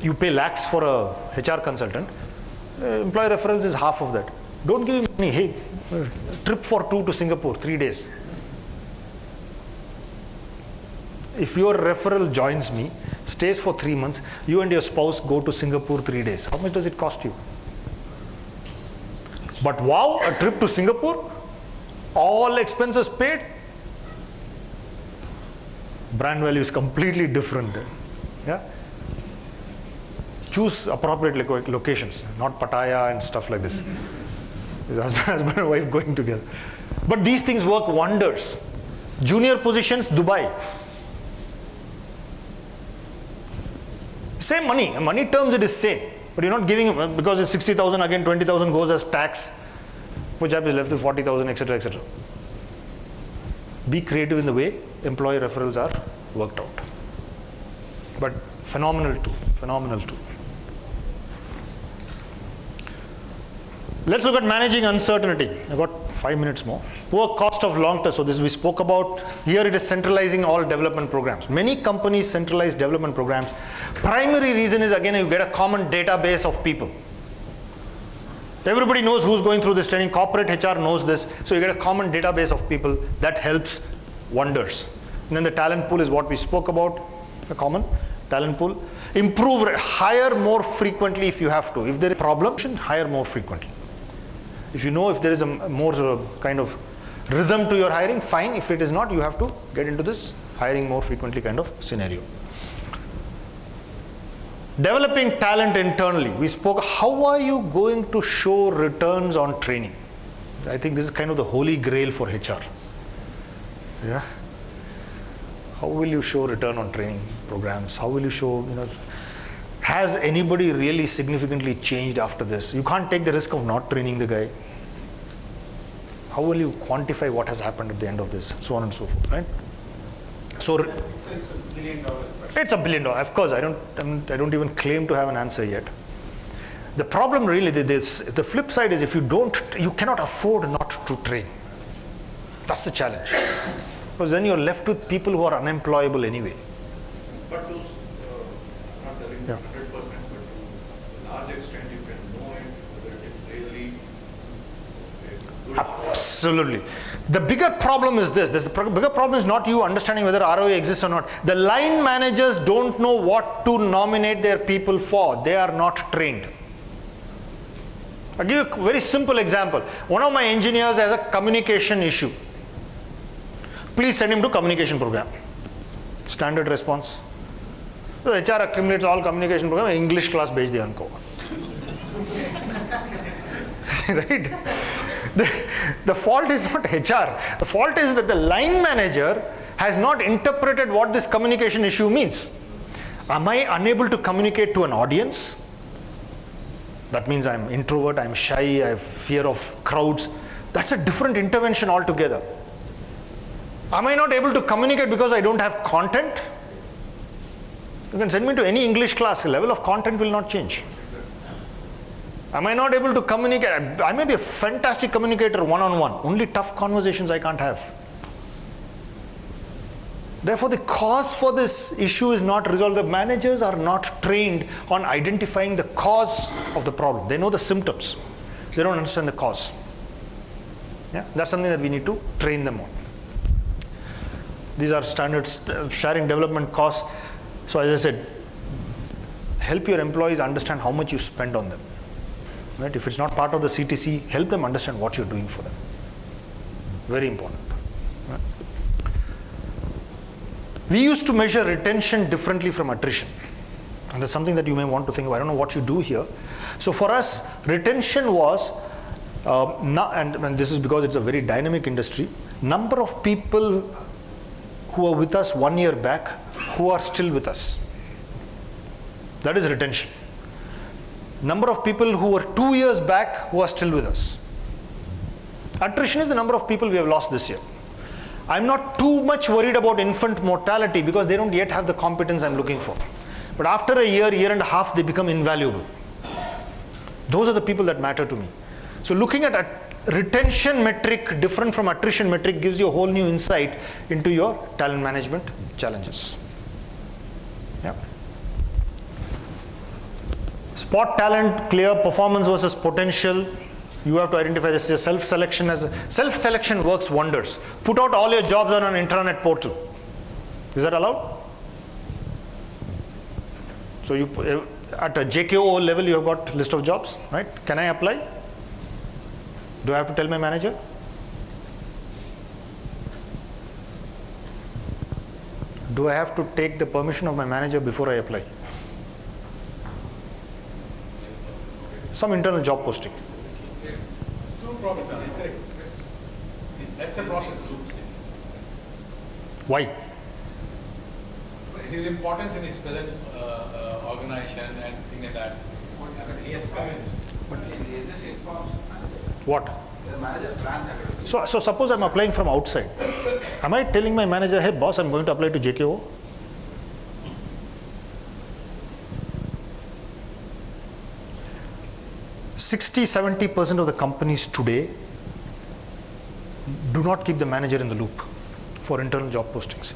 You pay lakhs for a HR consultant. Employee referrals is half of that. Don't give him money. Hey, trip for 2 to Singapore, 3 days. If your referral joins me, stays for 3 months, you and your spouse go to Singapore 3 days. How much does it cost you? But wow, a trip to Singapore, all expenses paid. Brand value is completely different then. Yeah. choose appropriate locations, not Pattaya and stuff like this. His husband and wife going together. But these things work wonders. Junior positions, Dubai. Same money. In money terms, it is same. But you're not giving, because it's 60,000, again 20,000 goes as tax. Punjab is left with 40,000, etc., etc. Be creative in the way employee referrals are worked out. But phenomenal too. Phenomenal too. Let's look at managing uncertainty. I've got 5 minutes more. Poor cost of long term. So this we spoke about. Here it is centralizing all development programs. Many companies centralize development programs. Primary reason is, again, you get a common database of people. Everybody knows who's going through this training. Corporate HR knows this. So you get a common database of people. That helps wonders. And then the talent pool is what we spoke about. A common talent pool. Improve, hire more frequently if you have to. If there is a problem, hire more frequently. If you know if there is a more kind of rhythm to your hiring, fine. If it is not, you have to get into this hiring more frequently kind of scenario. Developing talent internally. We spoke, how are you going to show returns on training? I think this is kind of the holy grail for HR. Yeah. How will you show return on training programs? How will you show, has anybody really significantly changed after this? You can't take the risk of not training the guy. How will you quantify what has happened at the end of this? So on and so forth, right? So It's $1 billion question. it's $1 billion. Of course, I don't even claim to have an answer yet. The problem really, the flip side is you cannot afford not to train. That's the challenge. Because then you're left with people who are unemployable anyway. But those, not the 100%, but to a large extent you can know it, whether it is really good. Absolutely. The bigger problem is this. The bigger problem is not you understanding whether ROE exists or not. The line managers don't know what to nominate their people for. They are not trained. I'll give you a very simple example. One of my engineers has a communication issue. Please send him to communication program. Standard response. So HR accumulates all communication program, English class bhej diya unko. Right? The fault is not HR. The fault is that the line manager has not interpreted what this communication issue means. Am I unable to communicate to an audience? That means I'm introvert, I'm shy, I have fear of crowds. That's a different intervention altogether. Am I not able to communicate because I don't have content? You can send me to any English class, the level of content will not change. Am I not able to communicate? I may be a fantastic communicator one-on-one, only tough conversations I can't have. Therefore, the cause for this issue is not resolved. The managers are not trained on identifying the cause of the problem. They know the symptoms. They don't understand the cause. Yeah? That's something that we need to train them on. These are standards, sharing development costs. So as I said, help your employees understand how much you spend on them. Right? If it's not part of the CTC, help them understand what you're doing for them. Very important. Right? We used to measure retention differently from attrition. And that's something that you may want to think of. I don't know what you do here. So for us, retention was, and this is because it's a very dynamic industry, number of people who are with us 1 year back, who are still with us. That is retention. Number of people who were 2 years back, who are still with us. Attrition is the number of people we have lost this year. I'm not too much worried about infant mortality because they don't yet have the competence I'm looking for. But after a year, year and a half, they become invaluable. Those are the people that matter to me. So looking at a retention metric different from attrition metric gives you a whole new insight into your talent management challenges. Yeah. Spot talent, clear performance versus potential. You have to identify this. Self-selection works wonders. Put out all your jobs on an intranet portal. Is that allowed? So you at a JKO level you have got list of jobs, right? Can I apply? Do I have to tell my manager? Do I have to take the permission of my manager before I apply? some internal job posting. True profit, is correct. That's a process. Why? His importance in his present organization and things like that. He has come in. This informs What? the manager plans academy. So suppose I'm applying from outside. Am I telling my manager, hey boss, I'm going to apply to JKO? %60–70% of the companies today do not keep the manager in the loop for internal job postings.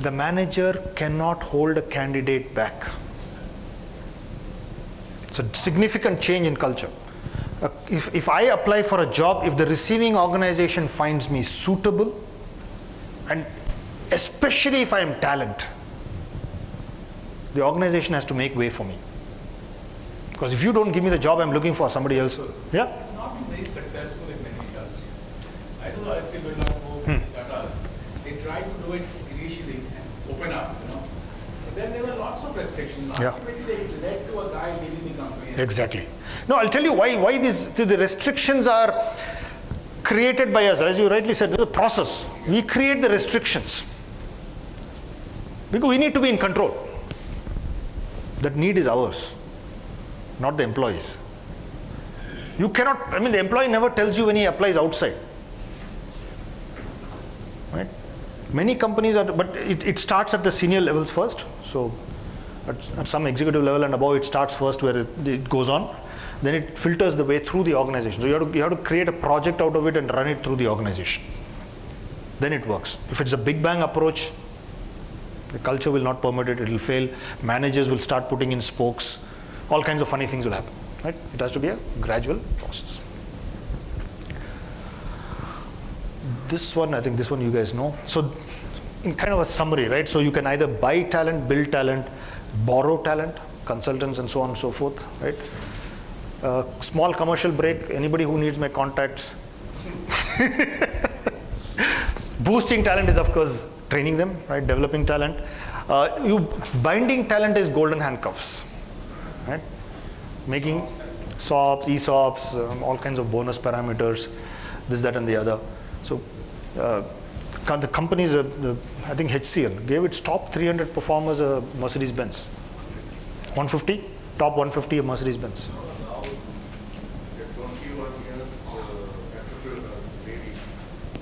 The manager cannot hold a candidate back. It's a significant change in culture. If I apply for a job, if the receiving organization finds me suitable, and especially if I am talent, the organization has to make way for me. Because if you don't give me the job I'm looking for, somebody else. Yeah? Not been very successful in many industries. I don't know if they will not go Tatas. They tried to do it initially and open up, But then there were lots of restrictions. Yeah. Ultimately, they led to a guy leaving the company. Exactly. No, I'll tell you why the restrictions are created by us. As you rightly said, there's a process. We create the restrictions. Because we need to be in control. That need is ours, not the employees. You cannot, the employee never tells you when he applies outside. Right? Many companies are, but it starts at the senior levels first. So at some executive level and above, it starts first where it goes on. Then it filters the way through the organization. So you have to create a project out of it and run it through the organization. Then it works. If it's a big bang approach, the culture will not permit it, it will fail. Managers will start putting in spokes. All kinds of funny things will happen. Right? It has to be a gradual process. This one, I think this one you guys know. So in kind of a summary, right? So you can either buy talent, build talent, borrow talent, consultants and so on and so forth, right? Small commercial break, anybody who needs my contacts. Boosting talent is of course training them, right? Developing talent. Binding talent is golden handcuffs, right? Making SOPs, ESOPs, all kinds of bonus parameters, this, that and the other. So the companies, I think HCL gave its top 300 performers a Mercedes-Benz. 150, top 150 a Mercedes-Benz. Now, the 21 years attribute lady,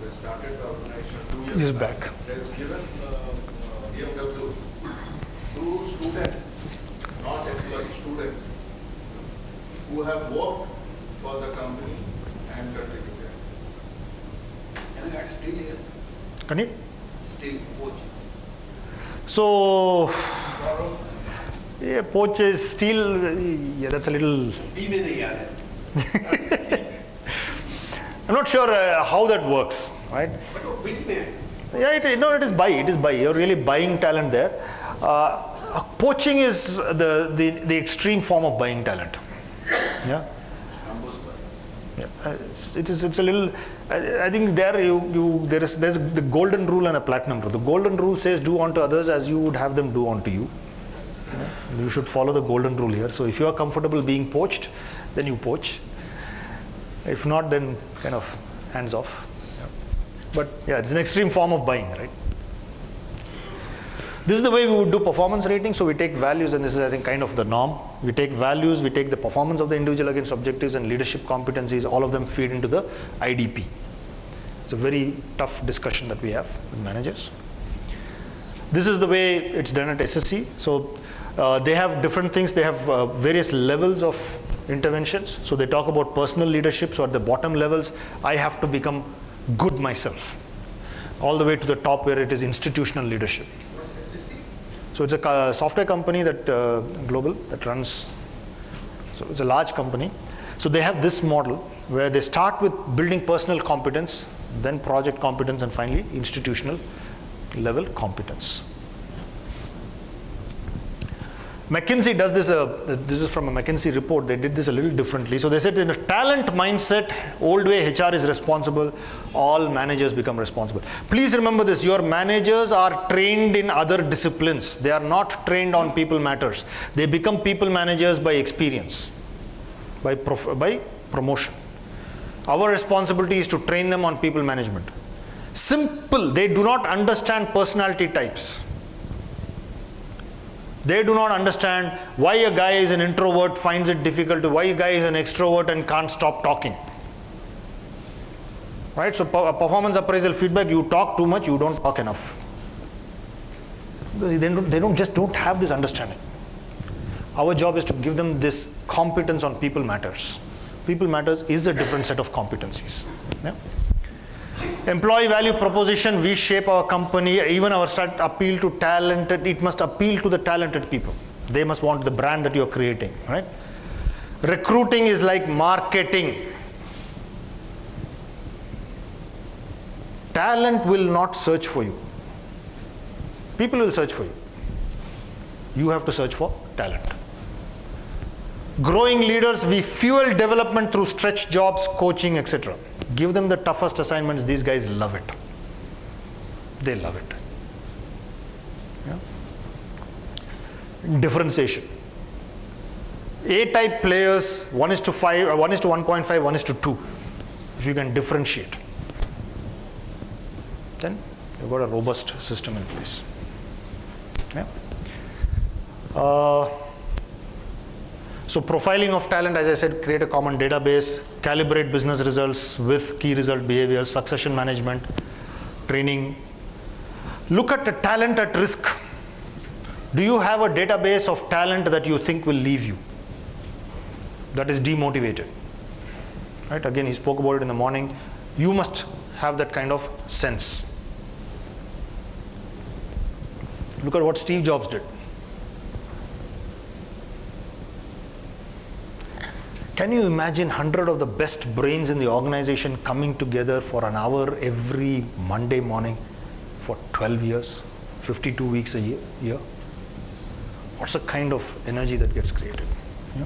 they started the organization 2 years Years back. Has given BMW to students, not employees, students, who have worked for the company and contributed. And that's still here, Can you? still coach. So, yeah, poach is still, yeah, that's a little, I'm not sure how that works, right? Yeah, it is buy. It is buy. You're really buying talent there. Poaching is the extreme form of buying talent. Yeah. Yeah. It's a little. I think there's the golden rule and a platinum rule. The golden rule says do unto others as you would have them do unto you. Yeah. You should follow the golden rule here. So if you are comfortable being poached, then you poach. If not, then kind of hands off. Yeah. But yeah, it's an extreme form of buying, right? This is the way we would do performance rating. So we take values, and this is, I think, kind of the norm. We take values, we take the performance of the individual against objectives and leadership competencies, all of them feed into the IDP. It's a very tough discussion that we have with managers. This is the way it's done at SSC. So they have different things. They have various levels of interventions. So they talk about personal leadership. So at the bottom levels, I have to become good myself. All the way to the top where it is institutional leadership. So it's a software company that global that runs. So it's a large company. So they have this model where they start with building personal competence, then project competence, and finally institutional level competence. McKinsey does this. This is from a McKinsey report. They did this a little differently. So they said in a talent mindset, old way HR is responsible, all managers become responsible. Please remember this, your managers are trained in other disciplines. They are not trained on people matters. They become people managers by experience. by promotion. Our responsibility is to train them on people management. Simple. They do not understand personality types. They do not understand why a guy is an introvert, finds it difficult, why a guy is an extrovert and can't stop talking. Right? So performance appraisal feedback, you talk too much, you don't talk enough. Because they don't have this understanding. Our job is to give them this competence on people matters. People matters is a different set of competencies. Yeah? Employee value proposition, we shape our company, even our appeal to talented, it must appeal to the talented people. They must want the brand that you're creating, right? Recruiting is like marketing. Talent will not search for you. People will search for you. You have to search for talent. Growing leaders, we fuel development through stretch jobs, coaching, etc. Give them the toughest assignments, these guys love it. They love it. Yeah? Differentiation. A-type players, 1:5, 1:1.5, 1:2. If you can differentiate, then you've got a robust system in place. Yeah? So profiling of talent, as I said, create a common database, calibrate business results with key result behaviors, succession management, training. Look at the talent at risk. Do you have a database of talent that you think will leave you? That is demotivated. Right? Again, he spoke about it in the morning. You must have that kind of sense. Look at what Steve Jobs did. Can you imagine 100 of the best brains in the organization coming together for an hour every Monday morning for 12 years, 52 weeks a year? What's the kind of energy that gets created? Yeah.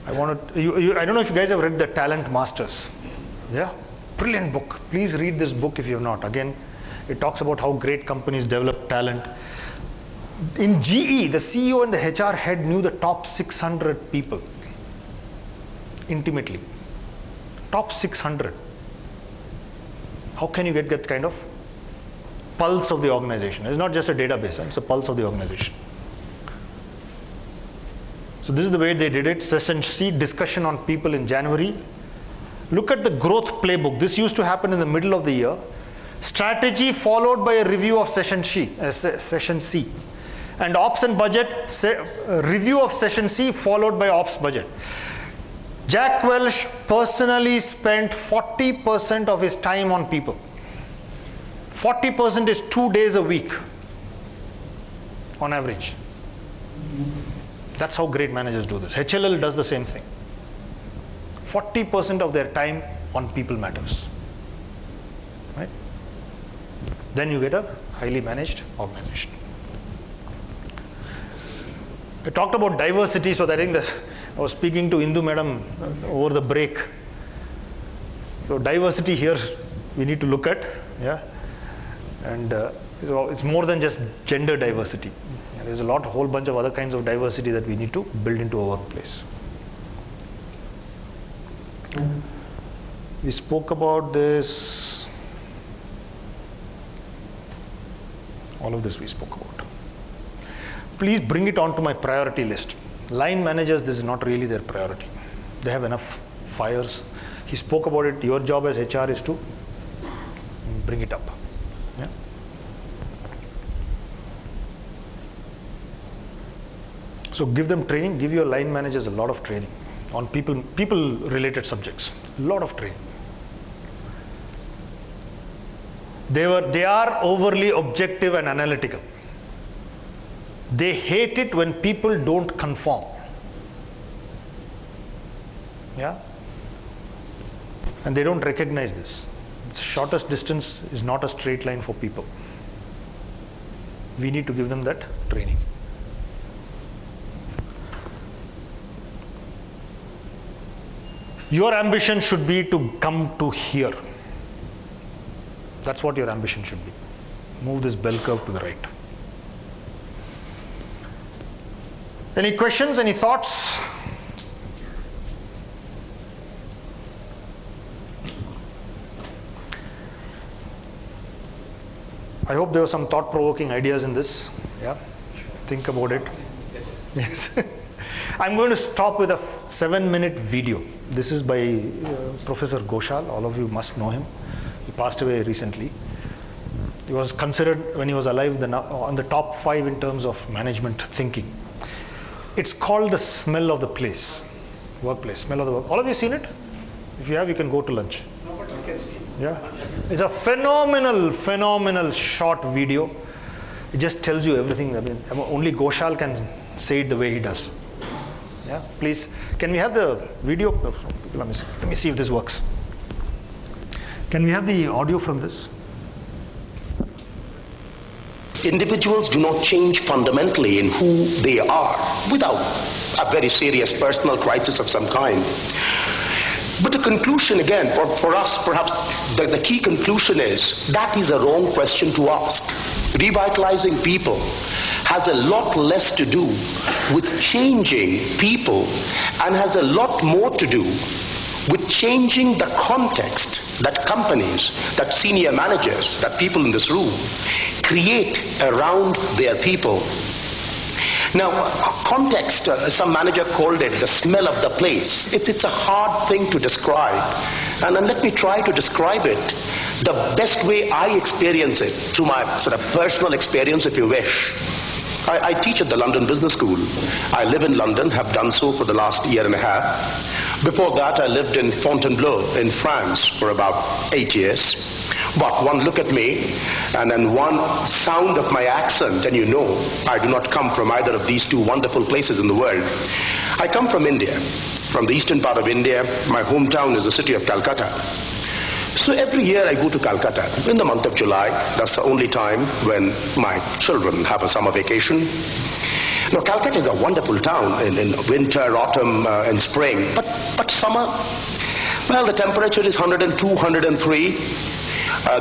I don't know if you guys have read The Talent Masters. Yeah, brilliant book. Please read this book if you have not. Again, it talks about how great companies develop talent. In GE, the CEO and the HR head knew the top 600 people intimately. Top 600. How can you get that kind of pulse of the organization? It's not just a database, it's a pulse of the organization. So this is the way they did it. Session C, discussion on people in January. Look at the growth playbook. This used to happen in the middle of the year. Strategy followed by a review of session C. And ops and budget, review of session C followed by ops budget. Jack Welch personally spent 40% of his time on people. 40% is 2 days a week on average. That's how great managers do this. HLL does the same thing. 40% of their time on people matters. Right? Then you get a highly managed organization. I talked about diversity, so I think I was speaking to Indu Madam over the break. So diversity here we need to look at, yeah, and it's more than just gender diversity. There's a whole bunch of other kinds of diversity that we need to build into our workplace. We spoke about this. All of this we spoke about. Please bring it onto my priority list. Line managers, this is not really their priority. They have enough fires. He spoke about it. Your job as HR is to bring it up. Yeah? So give them training. Give your line managers a lot of training on people-related subjects. A lot of training. They are overly objective and analytical. They hate it when people don't conform. Yeah? And they don't recognize this. The shortest distance is not a straight line for people. We need to give them that training. Your ambition should be to come to here. That's what your ambition should be. Move this bell curve to the right. Any questions, any thoughts? I hope there were some thought-provoking ideas in this. Yeah, think about it. Yes. I'm going to stop with a 7-minute video. This is by Professor Ghoshal. All of you must know him. He passed away recently. He was considered, when he was alive, on the top 5 in terms of management thinking. It's called The Smell of the Place. Workplace, smell of the work. All of you seen it? If you have, you can go to lunch. No, but you can see. Yeah. It's a phenomenal short video. It just tells you everything. I mean, only Ghoshal can say it the way he does. Yeah, please, can we have the video? Let me see if this works. Can we have the audio from this? Individuals do not change fundamentally in who they are without a very serious personal crisis of some kind. But the conclusion, again, for us, perhaps the key conclusion is that is a wrong question to ask. Revitalizing people has a lot less to do with changing people and has a lot more to do with changing the context that companies, that senior managers, that people in this room create around their people. Now, context, some manager called it the smell of the place. It's a hard thing to describe. And let me try to describe it the best way I experience it, through my sort of personal experience, if you wish. I teach at the London Business School. I live in London, have done so for the last year and a half. Before that, I lived in Fontainebleau in France for about 8 years. But one look at me, and then one sound of my accent, and you know I do not come from either of these two wonderful places in the world. I come from India, from the eastern part of India. My hometown is the city of Calcutta. So every year I go to Calcutta in the month of July. That's the only time when my children have a summer vacation. Now, Calcutta is a wonderful town in winter, autumn, and spring. But summer, well, the temperature is 102, 103.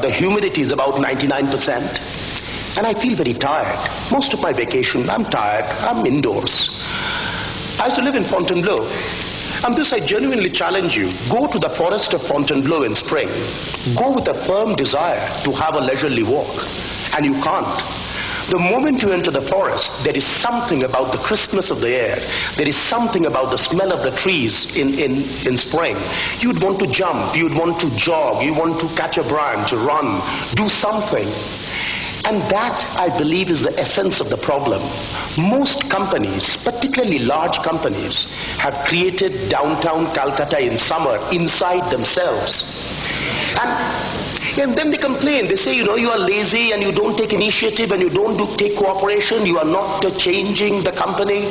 The humidity is about 99%. And I feel very tired. Most of my vacation, I'm tired. I'm indoors. I used to live in Fontainebleau. And this I genuinely challenge you. Go to the forest of Fontainebleau in spring. Go with a firm desire to have a leisurely walk. And you can't. The moment you enter the forest, there is something about the crispness of the air. There is something about the smell of the trees in spring. You'd want to jump, you'd want to jog, you want to catch a branch, run, do something. And that, I believe, is the essence of the problem. Most companies, particularly large companies, have created downtown Calcutta in summer inside themselves. And then they complain. They say, you are lazy and you don't take initiative and you don't take cooperation. You are not changing the company.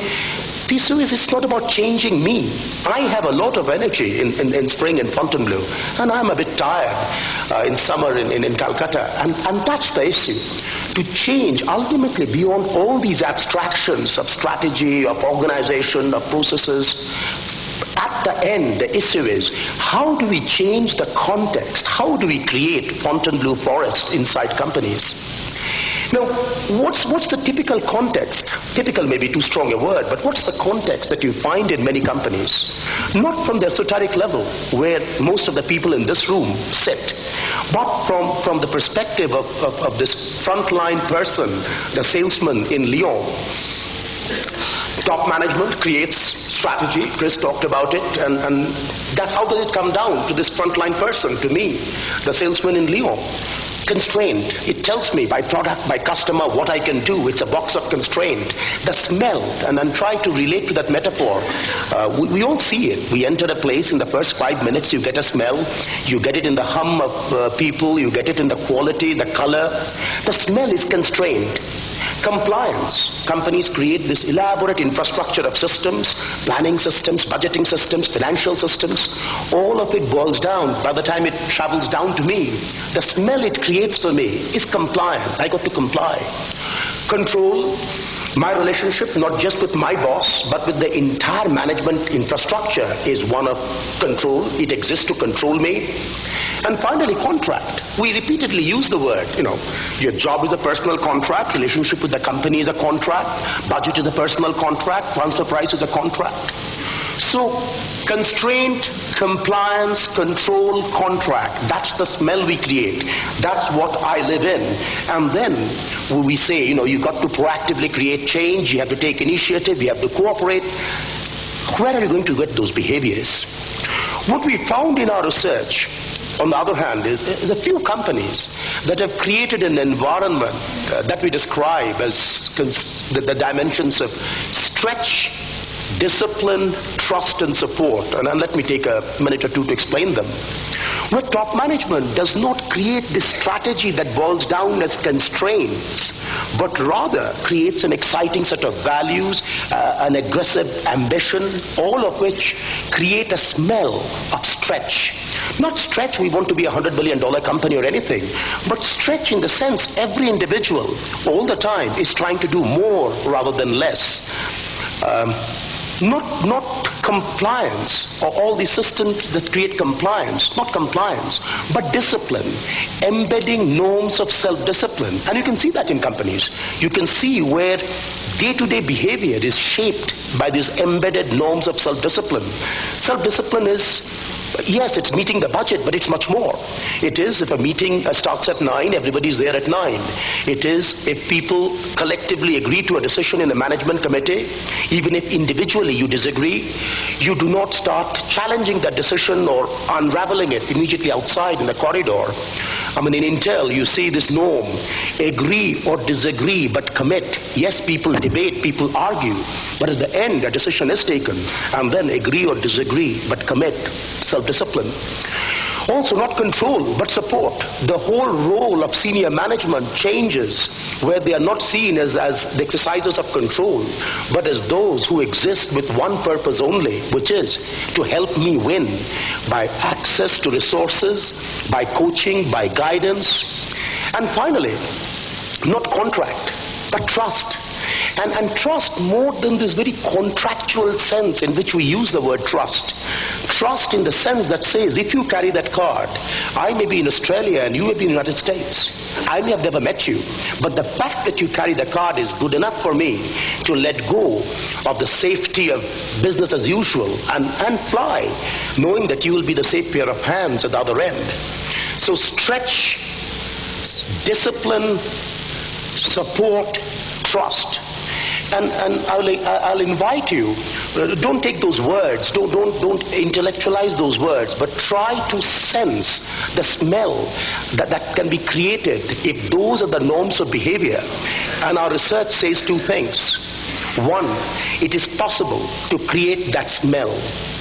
This is, it's not about changing me. I have a lot of energy in spring in Fontainebleau, and I'm a bit tired in summer in Calcutta. And that's the issue. To change ultimately beyond all these abstractions of strategy, of organization, of processes, at the end, the issue is, how do we change the context? How do we create Fontainebleau forest inside companies? Now, what's the typical context? Typical may be too strong a word, but what's the context that you find in many companies? Not from the esoteric level, where most of the people in this room sit, but from the perspective of this frontline person, the salesman in Lyon. Top management creates strategy. Chris talked about it, and that, how does it come down to this frontline person, to me, the salesman in Lyon? Constrained. It tells me by product, by customer, what I can do. It's a box of constraint. The smell, and I'm trying to relate to that metaphor. We all see it. We enter a place, in the first 5 minutes you get a smell. You get it in the hum of people. You get it in the quality, the color. The smell is constrained. Compliance. Companies create this elaborate infrastructure of systems, planning systems, budgeting systems, financial systems. All of it boils down. By the time it travels down to me, the smell it creates for me is compliance. I got to comply. Control. My relationship, not just with my boss, but with the entire management infrastructure, is one of control. It exists to control me. And finally, contract. We repeatedly use the word, your job is a personal contract, relationship with the company is a contract, budget is a personal contract, transfer price is a contract. So constraint, compliance, control, contract, that's the smell we create. That's what I live in. And then we say, you've got to proactively create change, you have to take initiative, you have to cooperate. Where are you going to get those behaviors? What we found in our research, on the other hand, is a few companies that have created an environment that we describe as the dimensions of stretch, discipline, trust, and support. And let me take a minute or two to explain them. Where top management does not create this strategy that boils down as constraints, but rather creates an exciting set of values, an aggressive ambition, all of which create a smell of stretch. Not stretch, we want to be a $100 billion company or anything, but stretch in the sense every individual all the time is trying to do more rather than less. Not compliance or all these systems that create compliance, not compliance, but discipline, embedding norms of self-discipline. And you can see that in companies. You can see where day-to-day behavior is shaped by these embedded norms of self-discipline. Self-discipline is, yes, it's meeting the budget, but it's much more. It is if a meeting starts at 9, everybody's there at 9. It is if people collectively agree to a decision in the management committee, even if individually you disagree, you do not start challenging that decision or unraveling it immediately outside in the corridor. I mean, in Intel, you see this norm, agree or disagree, but commit. Yes, people debate, people argue, but at the end, a decision is taken, and then agree or disagree, but commit. Self-discipline. Also, not control, but support. The whole role of senior management changes where they are not seen as the exercisers of control, but as those who exist with one purpose only, which is to help me win by access to resources, by coaching, by guidance. And finally, not contract, but trust. And trust more than this very contractual sense in which we use the word trust. Trust in the sense that says, if you carry that card, I may be in Australia and you may be in the United States. I may have never met you, but the fact that you carry the card is good enough for me to let go of the safety of business as usual and fly, knowing that you will be the safe pair of hands at the other end. So stretch, discipline, support, trust. And I'll invite you, don't take those words, don't intellectualize those words, but try to sense the smell that can be created if those are the norms of behavior. And our research says two things. One, it is possible to create that smell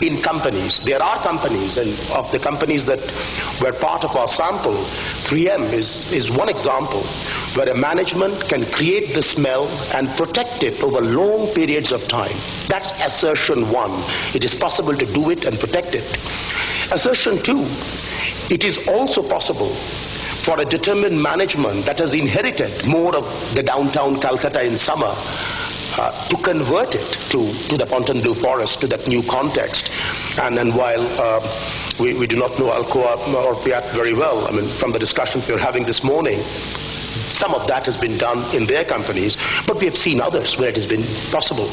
in companies. There are companies, and of the companies that were part of our sample, 3M is one example where a management can create the smell and protect it over long periods of time. That's assertion one. It is possible to do it and protect it. Assertion two, it is also possible for a determined management that has inherited more of the downtown Calcutta in summer to convert it to the Fontainebleau forest, to that new context. And while we do not know Alcoa or Piat very well, I mean, from the discussions we were having this morning, some of that has been done in their companies, but we have seen others where it has been possible.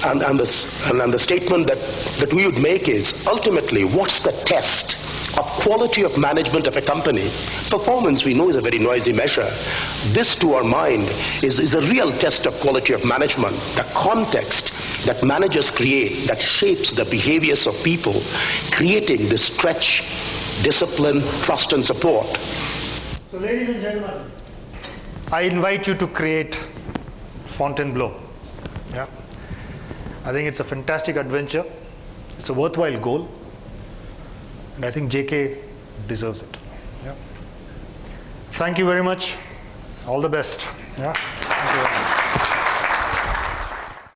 And the statement that we would make is, ultimately, what's the test of quality of management of a company? Performance, we know, is a very noisy measure. This, to our mind, is a real test of quality of management. The context that managers create that shapes the behaviors of people, creating this stretch, discipline, trust, and support. So, ladies and gentlemen, I invite you to create Fontainebleau. Yeah, I think it's a fantastic adventure. It's a worthwhile goal. And I think JK deserves it. Yeah. Thank you very much. All the best. Yeah.